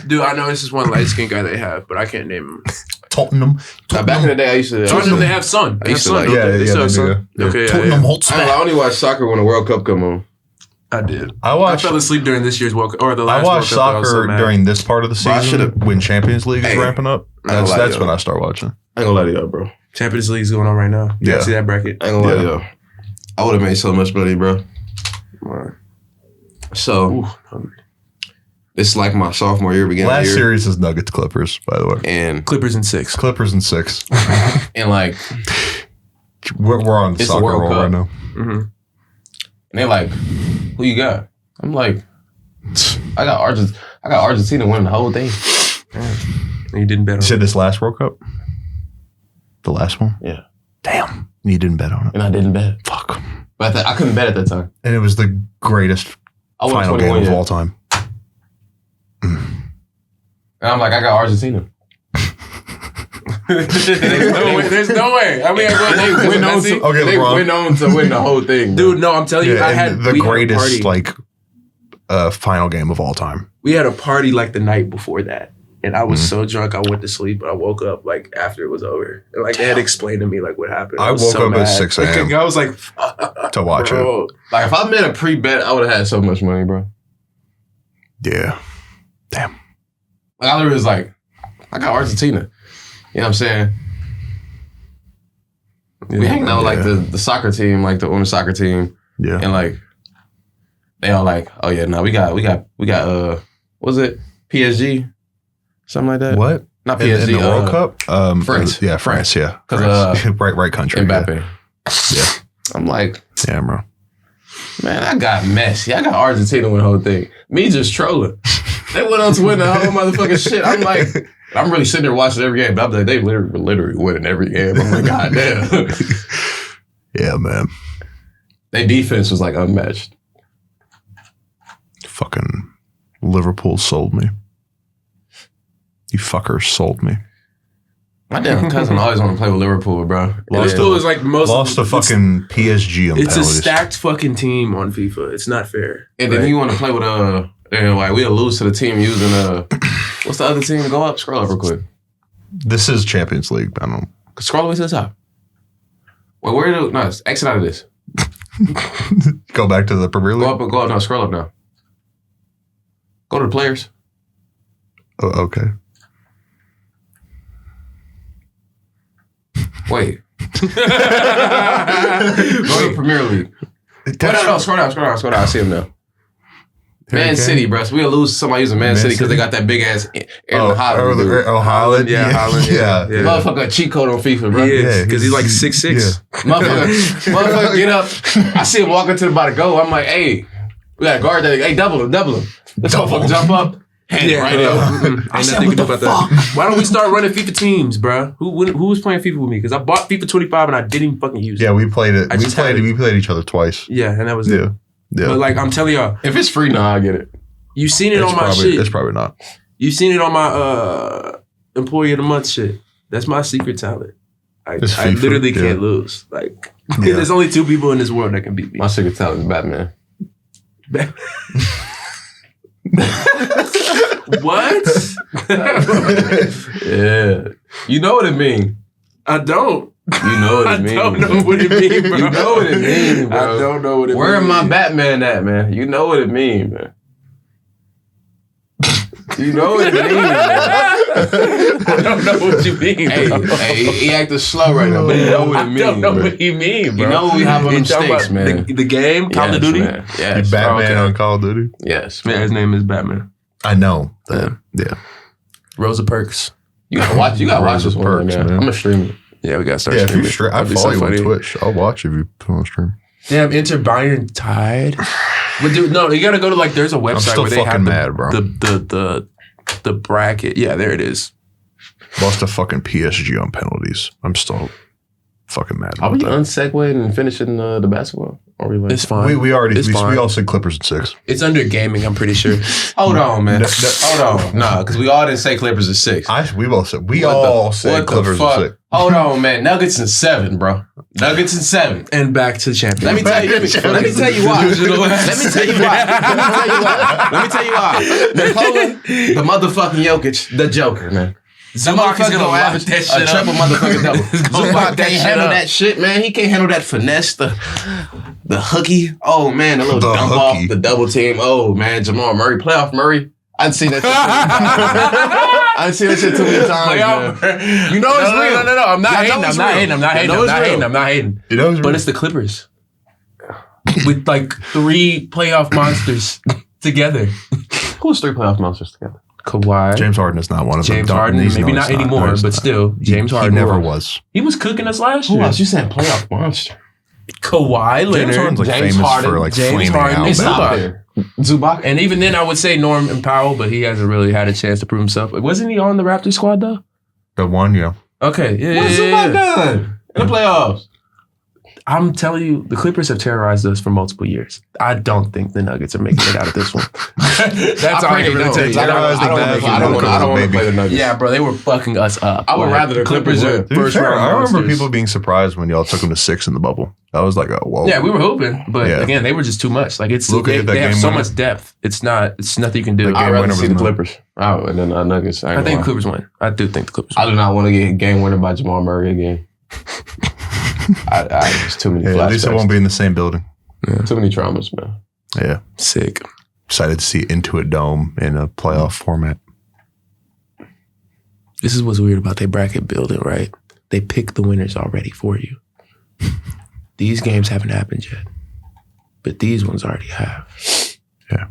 Dude, I know this is one light skinned guy they have, but I can't name him. Tottenham. Now, back in the day, I used to. They have Son. They have used to Son. like- don't Yeah, they? They yeah, still have they Son. do. Okay, Tottenham yeah. Hotspur. I only watch soccer when the World Cup come on. I did. I I watched. fell asleep during this year's World Cup or the I last watched World Cup. I was so soccer mad. during this part of the Bro, I season should've- when Champions League is Hey, ramping up. I ain't gonna lie That's to when y'all. I start watching. I ain't gonna lie to y'all, bro. I Champions League's going on right now. You Yeah. gotta see that bracket. ain't gonna lie to Yeah. y'all. I would have made so much money, bro. Wow. So, Ooh, hungry. it's like my sophomore year began Last here. series is Nuggets Clippers, by the way. And Clippers in 6. Clippers in 6. like, We're on the It's the soccer World roll Cup. right now. Mm-hmm. and they're like, who you got? I'm like, I got Argentina winning the whole thing. And you didn't bet You on said it. this last World Cup? The last one? Yeah. Damn. You didn't bet on it. And I didn't bet. Fuck. But I couldn't bet at that time. And it was the greatest I was final 21 game of yet. all time. And I'm like, I got Argentina. There's no way. I mean, They went on to, Okay, they LeBron. went on to win the whole thing, bro. dude, no, I'm telling you, Yeah, I and had the we had a greatest party. final game of all time. We had a party like the night before that. And I was so drunk, I went to sleep, but I woke up like after it was over. And like they had explained to me like what happened. I was woke so up at mad. 6 a.m. I was like, to watch it. bro. Like, if I made a pre-bet, I would have had so much money, bro. Yeah. Like, I literally was like, I got Argentina. You know what I'm saying? We hanging out with, like, the soccer team, like, the women's soccer team. Yeah. And, like, they all like, oh, yeah, no, we got, what was it? PSG? Something like that? What? Not In PSG. the World Cup? France. France. Yeah, France. Yeah. 'Cause, France. right country. Mbappe. Yeah. I'm like, Yeah, bro. Man, I got messy. I got Argentina win the whole thing. Me just trolling. They went on to win the whole motherfucking shit. I'm like, I'm really sitting there watching every game. But I'm like, they literally winning every game. I'm like, God damn. Yeah, man. Their defense was like unmatched. Fucking Liverpool sold me. You fuckers sold me. My damn cousin always want to play with Liverpool, bro. Liverpool is like most Lost to fucking PSG on It's penalties. a stacked fucking team on FIFA. It's not fair. And then you want to play with and like we'll lose to the team using what's the other team? Go up, scroll up real quick. This is Champions League. I don't know. Scroll all the way to the top. Wait, where do no? Exit out of this. Go back to the Premier League. Go up. No, scroll up now. Go to the players. Oh, okay. Wait. Go to Premier League. No, scroll down. I see him now. Man City, bro. So we'll lose somebody using Man City because they got that big ass Erling Haaland. Dude. Haaland. Yeah, Haaland. Yeah. Motherfucker, a cheat code on FIFA, bro. He is, because he's like he's- 6'6". Motherfucker, get up. I see him walking to the by the goal. I'm like, hey, we got to guard that. Hey, double him. This motherfucker jump up. Hand it right up. Ain't nothing you can do about that. Why don't we start running FIFA teams, bro? Who was playing FIFA with me? Because I bought FIFA 25 and I didn't even fucking use it. Yeah, we played it. I just had it. We played each other twice. Yeah, and that was Yeah. it. Yeah. But like I'm telling y'all, If it's free, nah, I get it. you've seen it on my probably, shit. It's probably not. You've seen it on my employee of the month shit. That's my secret talent. It's I FIFA, literally yeah. can't lose. Like Yeah. there's only 2 people in this world that can beat me. My secret talent is Batman. What? Yeah. You know what it mean. I don't. You know what I it mean. don't know what it means, bro. You know what it mean, bro. I don't know what it Where means. am I Batman at, man? You know what it mean, man. You know what it mean, man. I don't know what you mean. Hey, bro. he acting slow right now, but you know what it mean. I don't know bro. what you mean, bro. You know we have on You them talking stakes, about man. The game, Call of Yes, Duty. man. Yes. Batman okay. on Call of Duty. Yes. Yeah, his name is Batman. I know that. Yeah. Rosa Perks. You gotta watch. You gotta watch this one, Perks, man. man. I'm gonna stream it. Yeah, we gotta start Yeah, if you streaming. I That'd be follow so you on funny. Twitch. I'll watch if you put on stream. Damn, Inter Bayern tied. But dude, no, you gotta go to like there's a website still where they have fucking mad, bro. the bracket. Yeah, there it is. Lost to fucking PSG on penalties. I'm still fucking mad Are about we that. unsegwaying and finishing the basketball? Or are we like, It's fine. We already It's we fine. all said Clippers and 6. It's under gaming, I'm pretty sure. hold on, man. No, Hold on. Nah, because we all didn't say Clippers is 6. We both said What all said what the Clippers fuck? and 6. Hold on, man. Nuggets and 7, bro. Nuggets and 7. And back to the champion. Let me tell you why. Let me tell you why. Nikola, the motherfucking Jokic, the Joker, man. Zubac is gonna go lock average that a shit up. triple motherfucking double. He's gonna lock Zubac that can't shit handle up. that shit, man. He can't handle that finesse, the hooky. Oh man, the little The dump hooky. off, the double team. Oh man, Jamal Murray, playoff Murray. I've seen that shit. I've seen that shit too many times, man. You know it's real. No. I'm not Y'all hating. know I'm it's not real. hating. I'm not Y'all hating. know I'm it's not real. hating. I'm not hating. You know, But it's the Clippers with like 3 playoff monsters together. Who's 3 playoff monsters together? Kawhi, James Harden is not one of them. James Don't- Harden, he's- maybe no, not he's anymore, No, he's but not. still, James Harden. He never was. He was cooking us last Who year. else? You saying playoff monster? Kawhi James Leonard, Harden's like James famous Harden, for like James flaming Harden, out. and It's man. not Zubac. there. Zubac. and even then, I would say Norman Powell, but he hasn't really had a chance to prove himself. Wasn't he on the Raptors squad though? The one, yeah. Okay, yeah. What's Zubac done in the playoffs? I'm telling you, the Clippers have terrorized us for multiple years. I don't think the Nuggets are making it out of this one. That's all I can really tell you. I don't want to play the Nuggets. Yeah, bro, they were fucking us up. I would Like, rather the Clippers were are- To be first fair, round I remember monsters. people being surprised when y'all took them to 6 in the bubble. That was like, whoa. Yeah, we were hoping, but Yeah. again, they were just too much. Like it's Luka they, hit that they have game so winner. much depth. It's nothing you can do. The game I'd rather winner see was the not- Clippers. Oh, and then Nuggets. I think Clippers win. I do think the Clippers I win. do not want to get game winner by Jamal Murray again. There's too many Yeah, at least it flashbacks. won't be in the same building. Too many traumas, man. Yeah. Sick. Excited to see Intuit Dome in a playoff format. This is what's weird about their bracket building, right? They pick the winners already for you. These games haven't happened yet, but these ones already have. Yeah.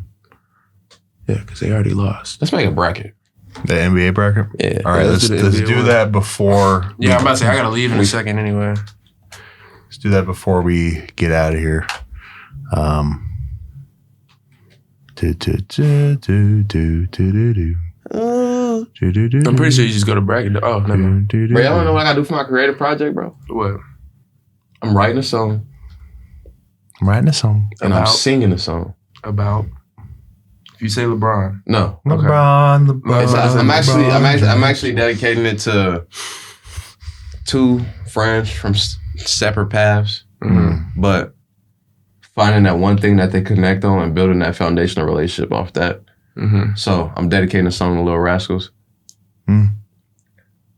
Yeah, because they already lost. Let's make a bracket. The NBA bracket? Yeah. All right, let's do the let's NBA do one. that before. Yeah, I'm about to say, I got to leave in a second anyway. Let's do that before we get out of here. I'm pretty sure you just go to bracket. Oh, no. Bro, y'all don't know what I gotta do for my creative project, bro? What? I'm writing a song I'm writing a song. and I'm About? singing a song. About? If you say LeBron. No. LeBron. I'm actually dedicating it to two friends from separate paths, but finding that one thing that they connect on and building that foundational relationship off that. Mm-hmm. So I'm dedicating a song to Lil Rascals,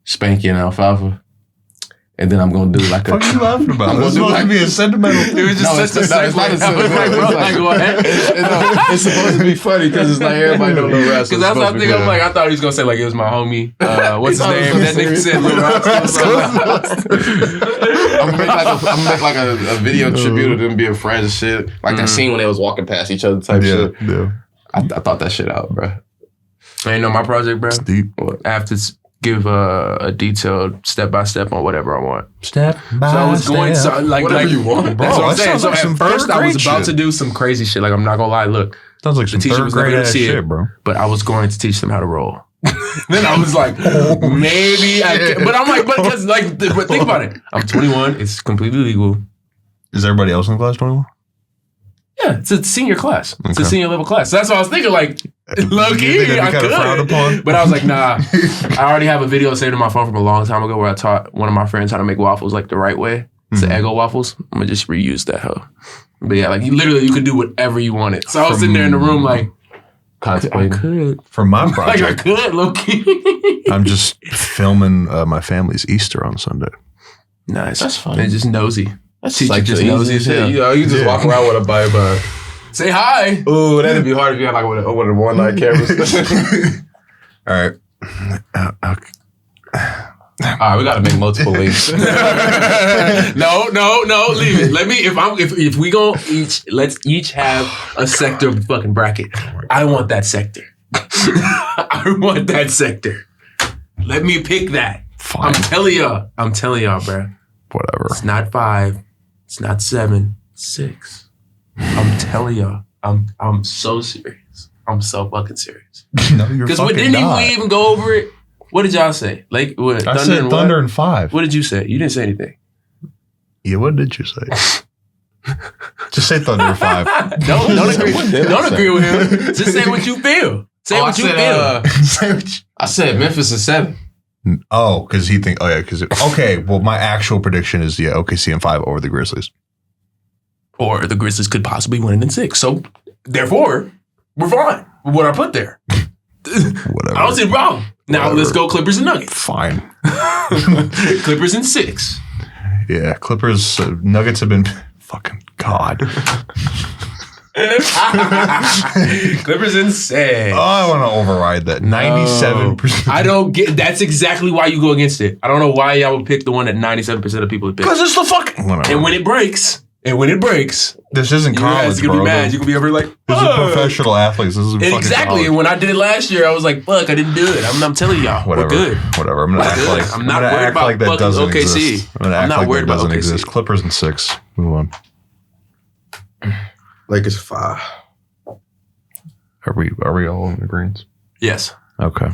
Spanky and Alfalfa, and then I'm gonna do like a. What are you laughing about? I'm This is gonna do supposed to be a sentimental. It was just such a segue. It's supposed to be funny because it's like everybody know Lil Rascals. Because that's what I think. I'm like, I thought he was gonna say like it was my homie. What's his thought it name? was That nigga said Lil Rascals. I'm gonna make like a video tribute to them being friends and shit. Like that scene when they was walking past each other type shit. Yeah. I thought that shit out, bro. I know my project, bro. Deep. I have to give a detailed step by step on whatever I want. Step by So I was going so like Whatever you want, That's bro. what I'm That saying. sounds So like some at first third I was grade about shit. to do some crazy shit. Like I'm not gonna lie. Look, Sounds like some teacher third was never grade gonna ass see it. shit, bro. but I was going to teach them how to roll. Then I was like, maybe I can. But I'm like, but think about it. I'm 21. It's completely legal. Is everybody else in class 21? Yeah, it's a senior class. It's a Okay. senior level class. So that's what I was thinking. Like, low You think key, that'd be I kinda frowned upon? could. But I was like, nah. I already have a video saved in my phone from a long time ago where I taught one of my friends how to make waffles like the right way. It's the Eggo waffles. I'm gonna just reuse that hoe. But yeah, like you could do whatever you wanted. So I was sitting there in the room like, I Contemplating. could. For my Like I project, could, low key. I'm just filming my family's Easter on Sunday. Nice. That's fun. And just nosy. That's Teacher like just the nosy easiest as hell. shit. You know, you just walk around with a Bye-Bye. Say hi. Ooh, that'd be hard if you had like one of the one night cameras. All right. Okay. All right, we gotta make multiple links. No, leave it. Let me if we go let's each have a sector of the fucking bracket. I want that sector. I want that sector. Let me pick that. Fine. I'm telling y'all, bro. Whatever. It's not 5. It's not 7. 6. I'm telling y'all. I'm so serious. I'm so fucking serious. No, you're Because fucking didn't not. we even go over it? What did y'all say? Like what? I said and Thunder what? and 5. What did you say? You didn't say anything. Yeah, what did you say? Just say Thunder and 5. Don't agree. What did I Don't say? agree with him. Just say what you feel. Say what you feel. I said Memphis is 7. Oh, because he think. Oh yeah, because okay. Well, my actual prediction is OKC and 5 over the Grizzlies. Or the Grizzlies could possibly win it in 6. So therefore, we're fine with what I put there. Whatever. I don't see a problem. Now Whatever. let's go Clippers and Nuggets. Fine. Clippers in 6. Yeah, Clippers, Nuggets have been fucking God. Clippers in 6. Oh, I want to override that. 97%. I don't get. That's exactly why you go against it. I don't know why y'all would pick the one that 97% of people would pick. Because it's the fucking. Whatever. And when it breaks, This isn't you college, guys gonna bro. be mad. You can be over like, This is "Fuck." professional athletes. This is fucking Exactly. college. And when I did it last year, I was like, fuck, I didn't do it. I'm telling y'all, Whatever. we're good. Whatever. I'm gonna act good. like I'm not gonna worried act about like that fucking doesn't OKC. exist. I'm gonna I'm act not like worried that about doesn't OKC. exist. Clippers in 6. Move on. Lakers 5. Are we all in agreement? Yes. Okay.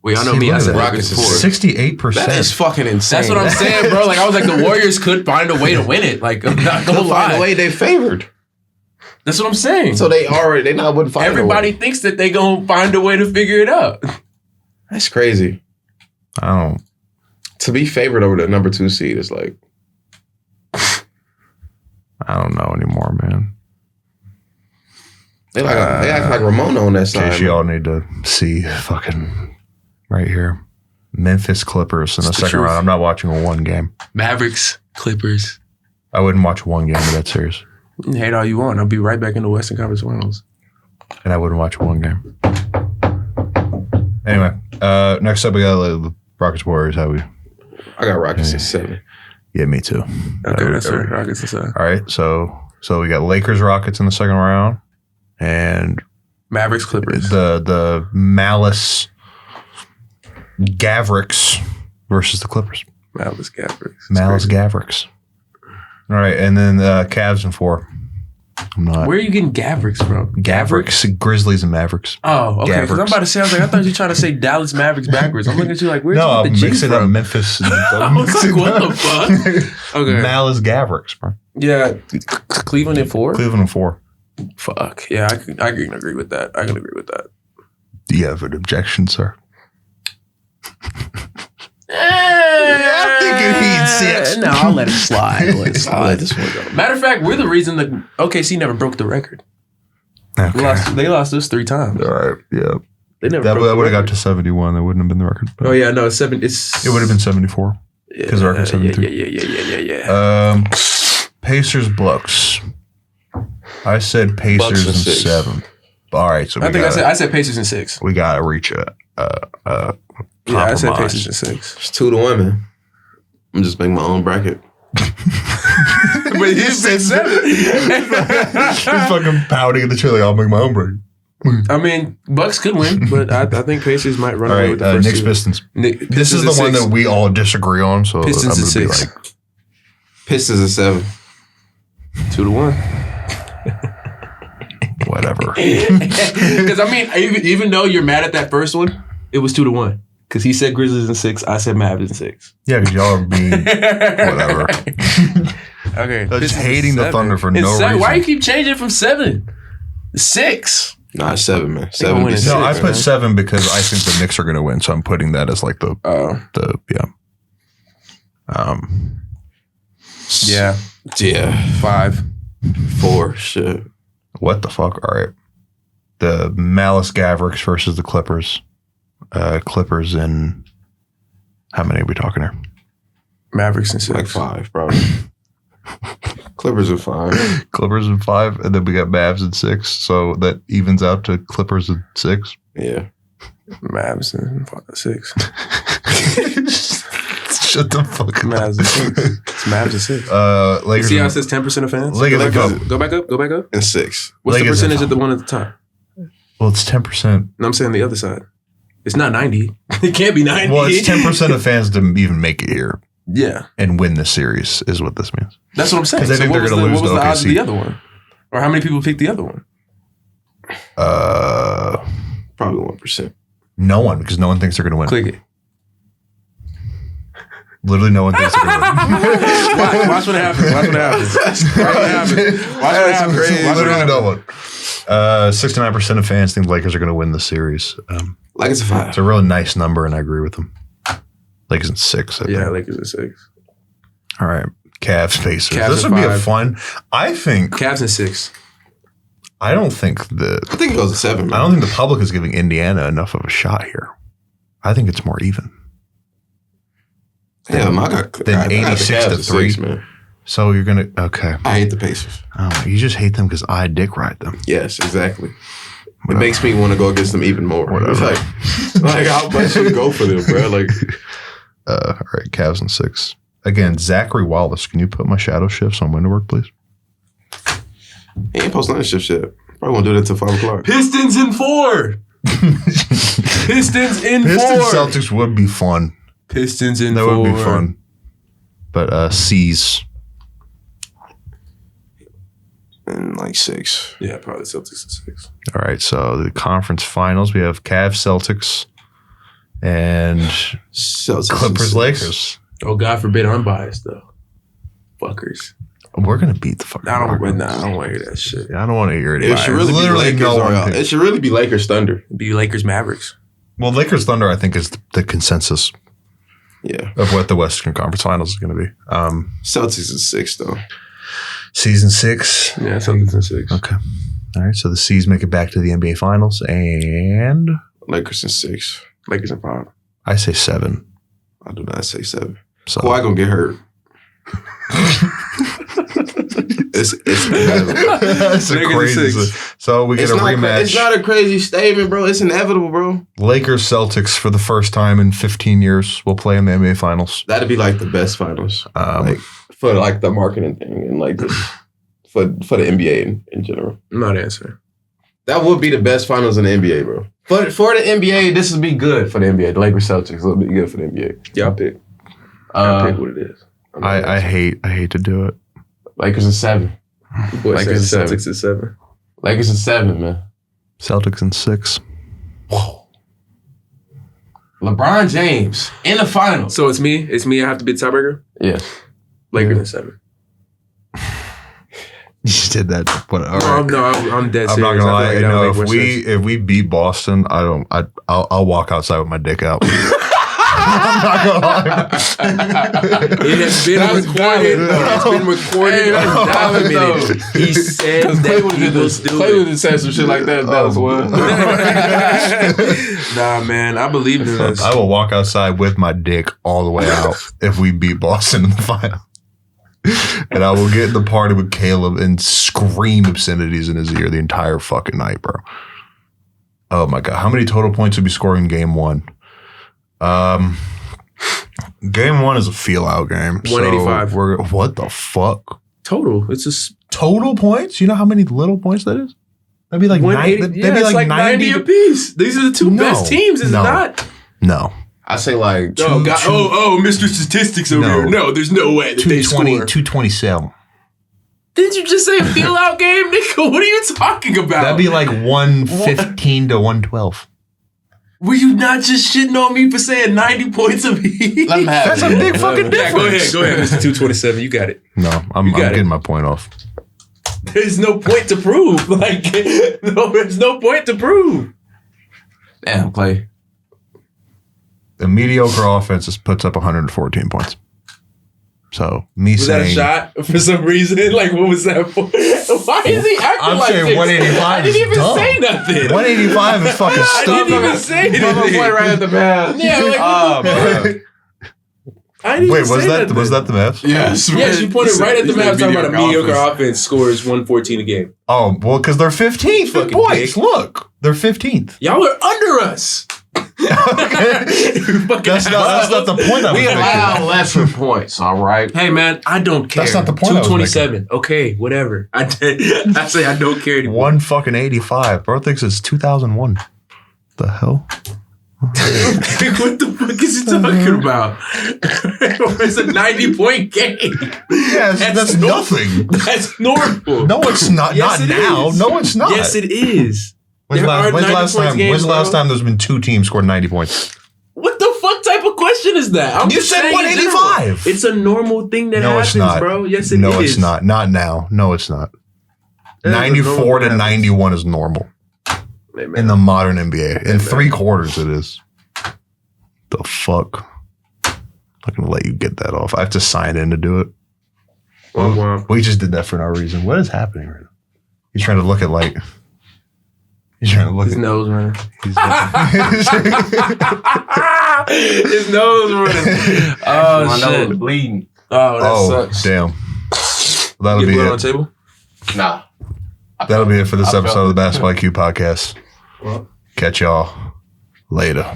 Well, y'all know See, me. I look said at that. Rockets Rockets before. is 68%. That is fucking insane. That's what I'm saying, bro. Like I was like, the Warriors could find a way to win it. Like, I'm not gonna They'll lie. find a way they favored. That's what I'm saying. So they not wouldn't find Everybody thinks that they gonna find a way to figure it out. That's crazy. I don't. To be favored over the number 2 seed is like I don't know anymore, man. they act like Ramona on that In side. case y'all need to see fucking right here. Memphis Clippers in the It's the second truth. round. I'm not watching one game. Mavericks, Clippers. I wouldn't watch one game of that series. You can hate all you want. I'll be right back in the Western Conference Finals. And I wouldn't watch one game. Anyway, next up we got the Rockets Warriors. How we? I got Rockets at 7. Yeah, me too. Okay, that's right. Rockets aside. All right, so we got Lakers Rockets in the second round, and Mavericks, Clippers. the Malice Gavricks versus the Clippers. Mavericks, Mavericks. Malice Gavricks. All right, and then Cavs in 4. I'm not. Where are you getting Gavricks from? Mavericks, Grizzlies, and Mavericks. Oh, okay. Because I'm Gavricks. about to say, I thought you were trying to say Dallas Mavericks backwards. I'm looking at you like, where'd No, you I'm get the G mixing up from? Memphis. I was like, what the fuck? Okay. Dallas Gavricks, bro. Yeah. Cleveland in 4? Cleveland in 4. Fuck. Yeah, I can agree with that. I can agree with that. Do you have an objection, sir? I'm thinking he'd 6. No, I'll let it slide. I'll let it slide. This one go. Matter of fact, we're the reason that OKC never broke the record. Okay. They lost us 3 times. All right. Yeah. They never That broke the would have got record. to 71. That wouldn't have been the record. but Oh yeah, no, it's 7. It's It would have been 74. yeah, 'cause the record's 73. Yeah. Pacers, Bucks. I said Pacers Bucks in in 6. 7. All right. So I think I said Pacers in 6. we got to reach a Yeah, I said compromise. Pacers in 6. It's 2-1, man. I'm just making my own bracket. But you said 7. He's fucking pouting in the chair like, I'll make my own break. I mean, Bucks could win, but I think Pacers might run All away right, with the first Knicks 2. Pistons. This This is the one that we all disagree on. So Pistons I'm in gonna be 6. like, Pistons in 7. 2-1. whatever. Because I mean, even though you're mad at that first one, it was 2-1. Because he said Grizzlies in 6, I said Mavs in 6. Yeah, because y'all are being whatever. Okay. That's Pistons hating in the 7. Thunder for In no 7? reason. Why you keep changing it from 7? 6. Nah, it's 7, man. I'm 7 winning be six. No, I 6. put 7 because I think the Knicks are going to win. So I'm putting that as like the yeah. Yeah. Yeah. 5. 4. Shit. What the fuck? All right. The Malice Gavricks versus the Clippers. Clippers in how many are we talking here? Mavericks in 6. Like 5, probably. Clippers are 5. Clippers in 5, and then we got Mavs in 6. So that evens out to Clippers in 6. Yeah. Mavs in 6. Shut the fuck up. Mavs in 6. It's Mavs in 6. Lakers. See how it in- says 10% of fans? Lakers Go in back up. five. Go back up. Go back up. And 6. What's the Lakers in percentage of five. the one at the top? Well, it's 10%. No, I'm saying the other side. It's not 90. It can't be 90. Well, it's 10% of fans to even make it here Yeah. and win this series is what this means. That's what I'm saying. 'Cause I think what they're was gonna the, lose what was to the odds of OKC. the other one? Or how many people picked the other one? Probably 1%. No one, because no one thinks they're going to win. Click it. Literally no one thinks they're going to win. Watch what happens. Watch what happens. Watch what happens. Watch what happens. Watch what Literally happens. no one. 69% of fans think the Lakers are going to win the series. Like it's a 5. It's a really nice number, and I agree with them. Lakers in 6. I think. Yeah, Lakers at 6. All right. Cavs, Pacers. Cavs This in would be a 5. fun. I think. Cavs in 6. I don't think the. I think it goes to 7, man. I don't think the public is giving Indiana enough of a shot here. I think it's more even. Yeah, man, I got Then I got the 86 Cavs to at 3. 6, man. So you're gonna okay. I hate the Pacers. Oh, you just hate them because I dick ride them. Yes, exactly. It makes me want to go against them even more. It's Whatever. like how much you go for them, bro? Like, All right, Cavs in 6. Again, Zachary Wallace. Can you put my shadow shifts on window work, please? he ain't posting that shit yet. Probably won't do that till 5 o'clock. Pistons in 4. Pistons in 4. Pistons Celtics would be fun. Pistons in That 4. would be fun. But C's. And like 6. Yeah, probably Celtics in 6. All right, so the conference finals, we have Cavs Celtics and Celtics Clippers and 6. Lakers. Oh, God forbid I'm biased, though. Fuckers. We're gonna beat the fucking I don't Rockets. want to hear that shit. I don't want to hear it. It should really be Lakers. It should really be Lakers Thunder. It'd be Lakers Mavericks. Well, Lakers Thunder, I think, is the consensus Yeah. of what the Western Conference Finals is going to be. Celtics is 6 though. Season 6. Yeah, Celtics in 6. Okay. All right. So the C's make it back to the NBA Finals, and Lakers in 6. Lakers in 5. I say 7. I do not say 7. So Kawhi gonna get hurt. it's that's a Lakers crazy. in 6. So we get a rematch. It's not a crazy statement, bro. It's inevitable, bro. Lakers Celtics for the first time in 15 years will play in the NBA Finals. That'd be like the best finals, like for like the marketing thing and like just for the NBA in general. I'm not answering. That would be the best finals in the NBA, bro. For the NBA, this would be good for the NBA. The Lakers Celtics would be good for the NBA. Y'all pick. Y'all pick what it is. I hate to do it. Lakers in 7. Boy, Lakers said in 7. Celtics at 7. Lakers in 7, man. Celtics in 6. LeBron James in the finals. So it's me. It's me. I have to be the tiebreaker. Yeah. Lakers at 7. You just did that. But all No, right. no, I'm dead I'm serious. not gonna lie. I feel like You know, that'll make more sense. if we beat Boston, I'll walk outside with my dick out. I'm not gonna lie. It has been That's recorded. valid, It's been recorded Hey, that's and valid, documented. He said Clay that would he have was doing Clay would have said some shit like that. That was one. Nah, man, I believe in this. I will walk outside with my dick all the way out if we beat Boston in the final. And I will get in the party with Caleb and scream obscenities in his ear the entire fucking night, bro. Oh my God. How many total points would be scoring in game 1? Game 1 is a feel-out game. 185. So what the fuck? Total. It's just Total points? You know how many little points that is? That'd be like 180. that'd Yeah, be it's like 90 apiece. These are the two best teams, is it No. not? No. I say like Oh, God. Mr. Statistics over No. here. No, there's no way that they 220, score. 227. Didn't you just say a feel-out game, Nico? What are you talking about? That'd be like 115 to 112. Were you not just shitting on me for saying 90 points of heat? let him have That's it. a big fucking Yeah, difference. go ahead, Mr. 227. You got it. No, I'm got it. getting my point off. There's no point to prove. Like, no, there's no point to prove. Damn, Clay. The mediocre offense just puts up 114 points. So me Was that a saying shot for some reason? Like, what was that for? Why is he acting I'm like saying this? 185 I didn't is even dumb. say nothing. 185 is fucking I didn't stupid. even say Play anything. right at the man. Yeah, like, Oh, what the man. fuck? I didn't Wait, even say nothing. was that the Mavs? Yes. Yes, you pointed right at the map talking about a mediocre offense. offense scores 114 a game. Oh, well, because they're 15th Fucking points. dick. Look, they're 15th. Y'all are under us. That's not the point I was We making. allow lesser points, all right? Hey man, I don't care. That's not the point I was 227. Okay, whatever. I say I don't care anymore. 185. Bro thinks it's 2001. The hell? What the fuck is he talking about? It's a 90-point game. Yes, that's normal. nothing. That's normal. No, it's not. Yes, not it now. is. No, it's not. Yes, it is. When's There the are 90 last points time? games, When's the last bro. time there's been 2 teams scored 90 points? What the fuck type of question is that? I'm You just said saying in 185. general. It's a normal thing that No, happens, it's not. bro. Yes, it is. No, it's not. Not now. No, it's not. That is a 94 normal to thing. 91 is normal Hey, man. in the modern NBA. In 3 quarters, it is. The fuck? I'm not gonna let you get that off. I have to sign in to do it. Womp womp. We just did that for no reason. What is happening right now? He's trying to look at like. He's trying to look His at. nose running. He's His nose running. Oh, My nose shit. bleeding. Oh, that oh, sucks. damn. That'll Get be blood on it. the table? Nah. That'll be it for this I felt episode of the it. Basketball IQ podcast. Well. Catch y'all later.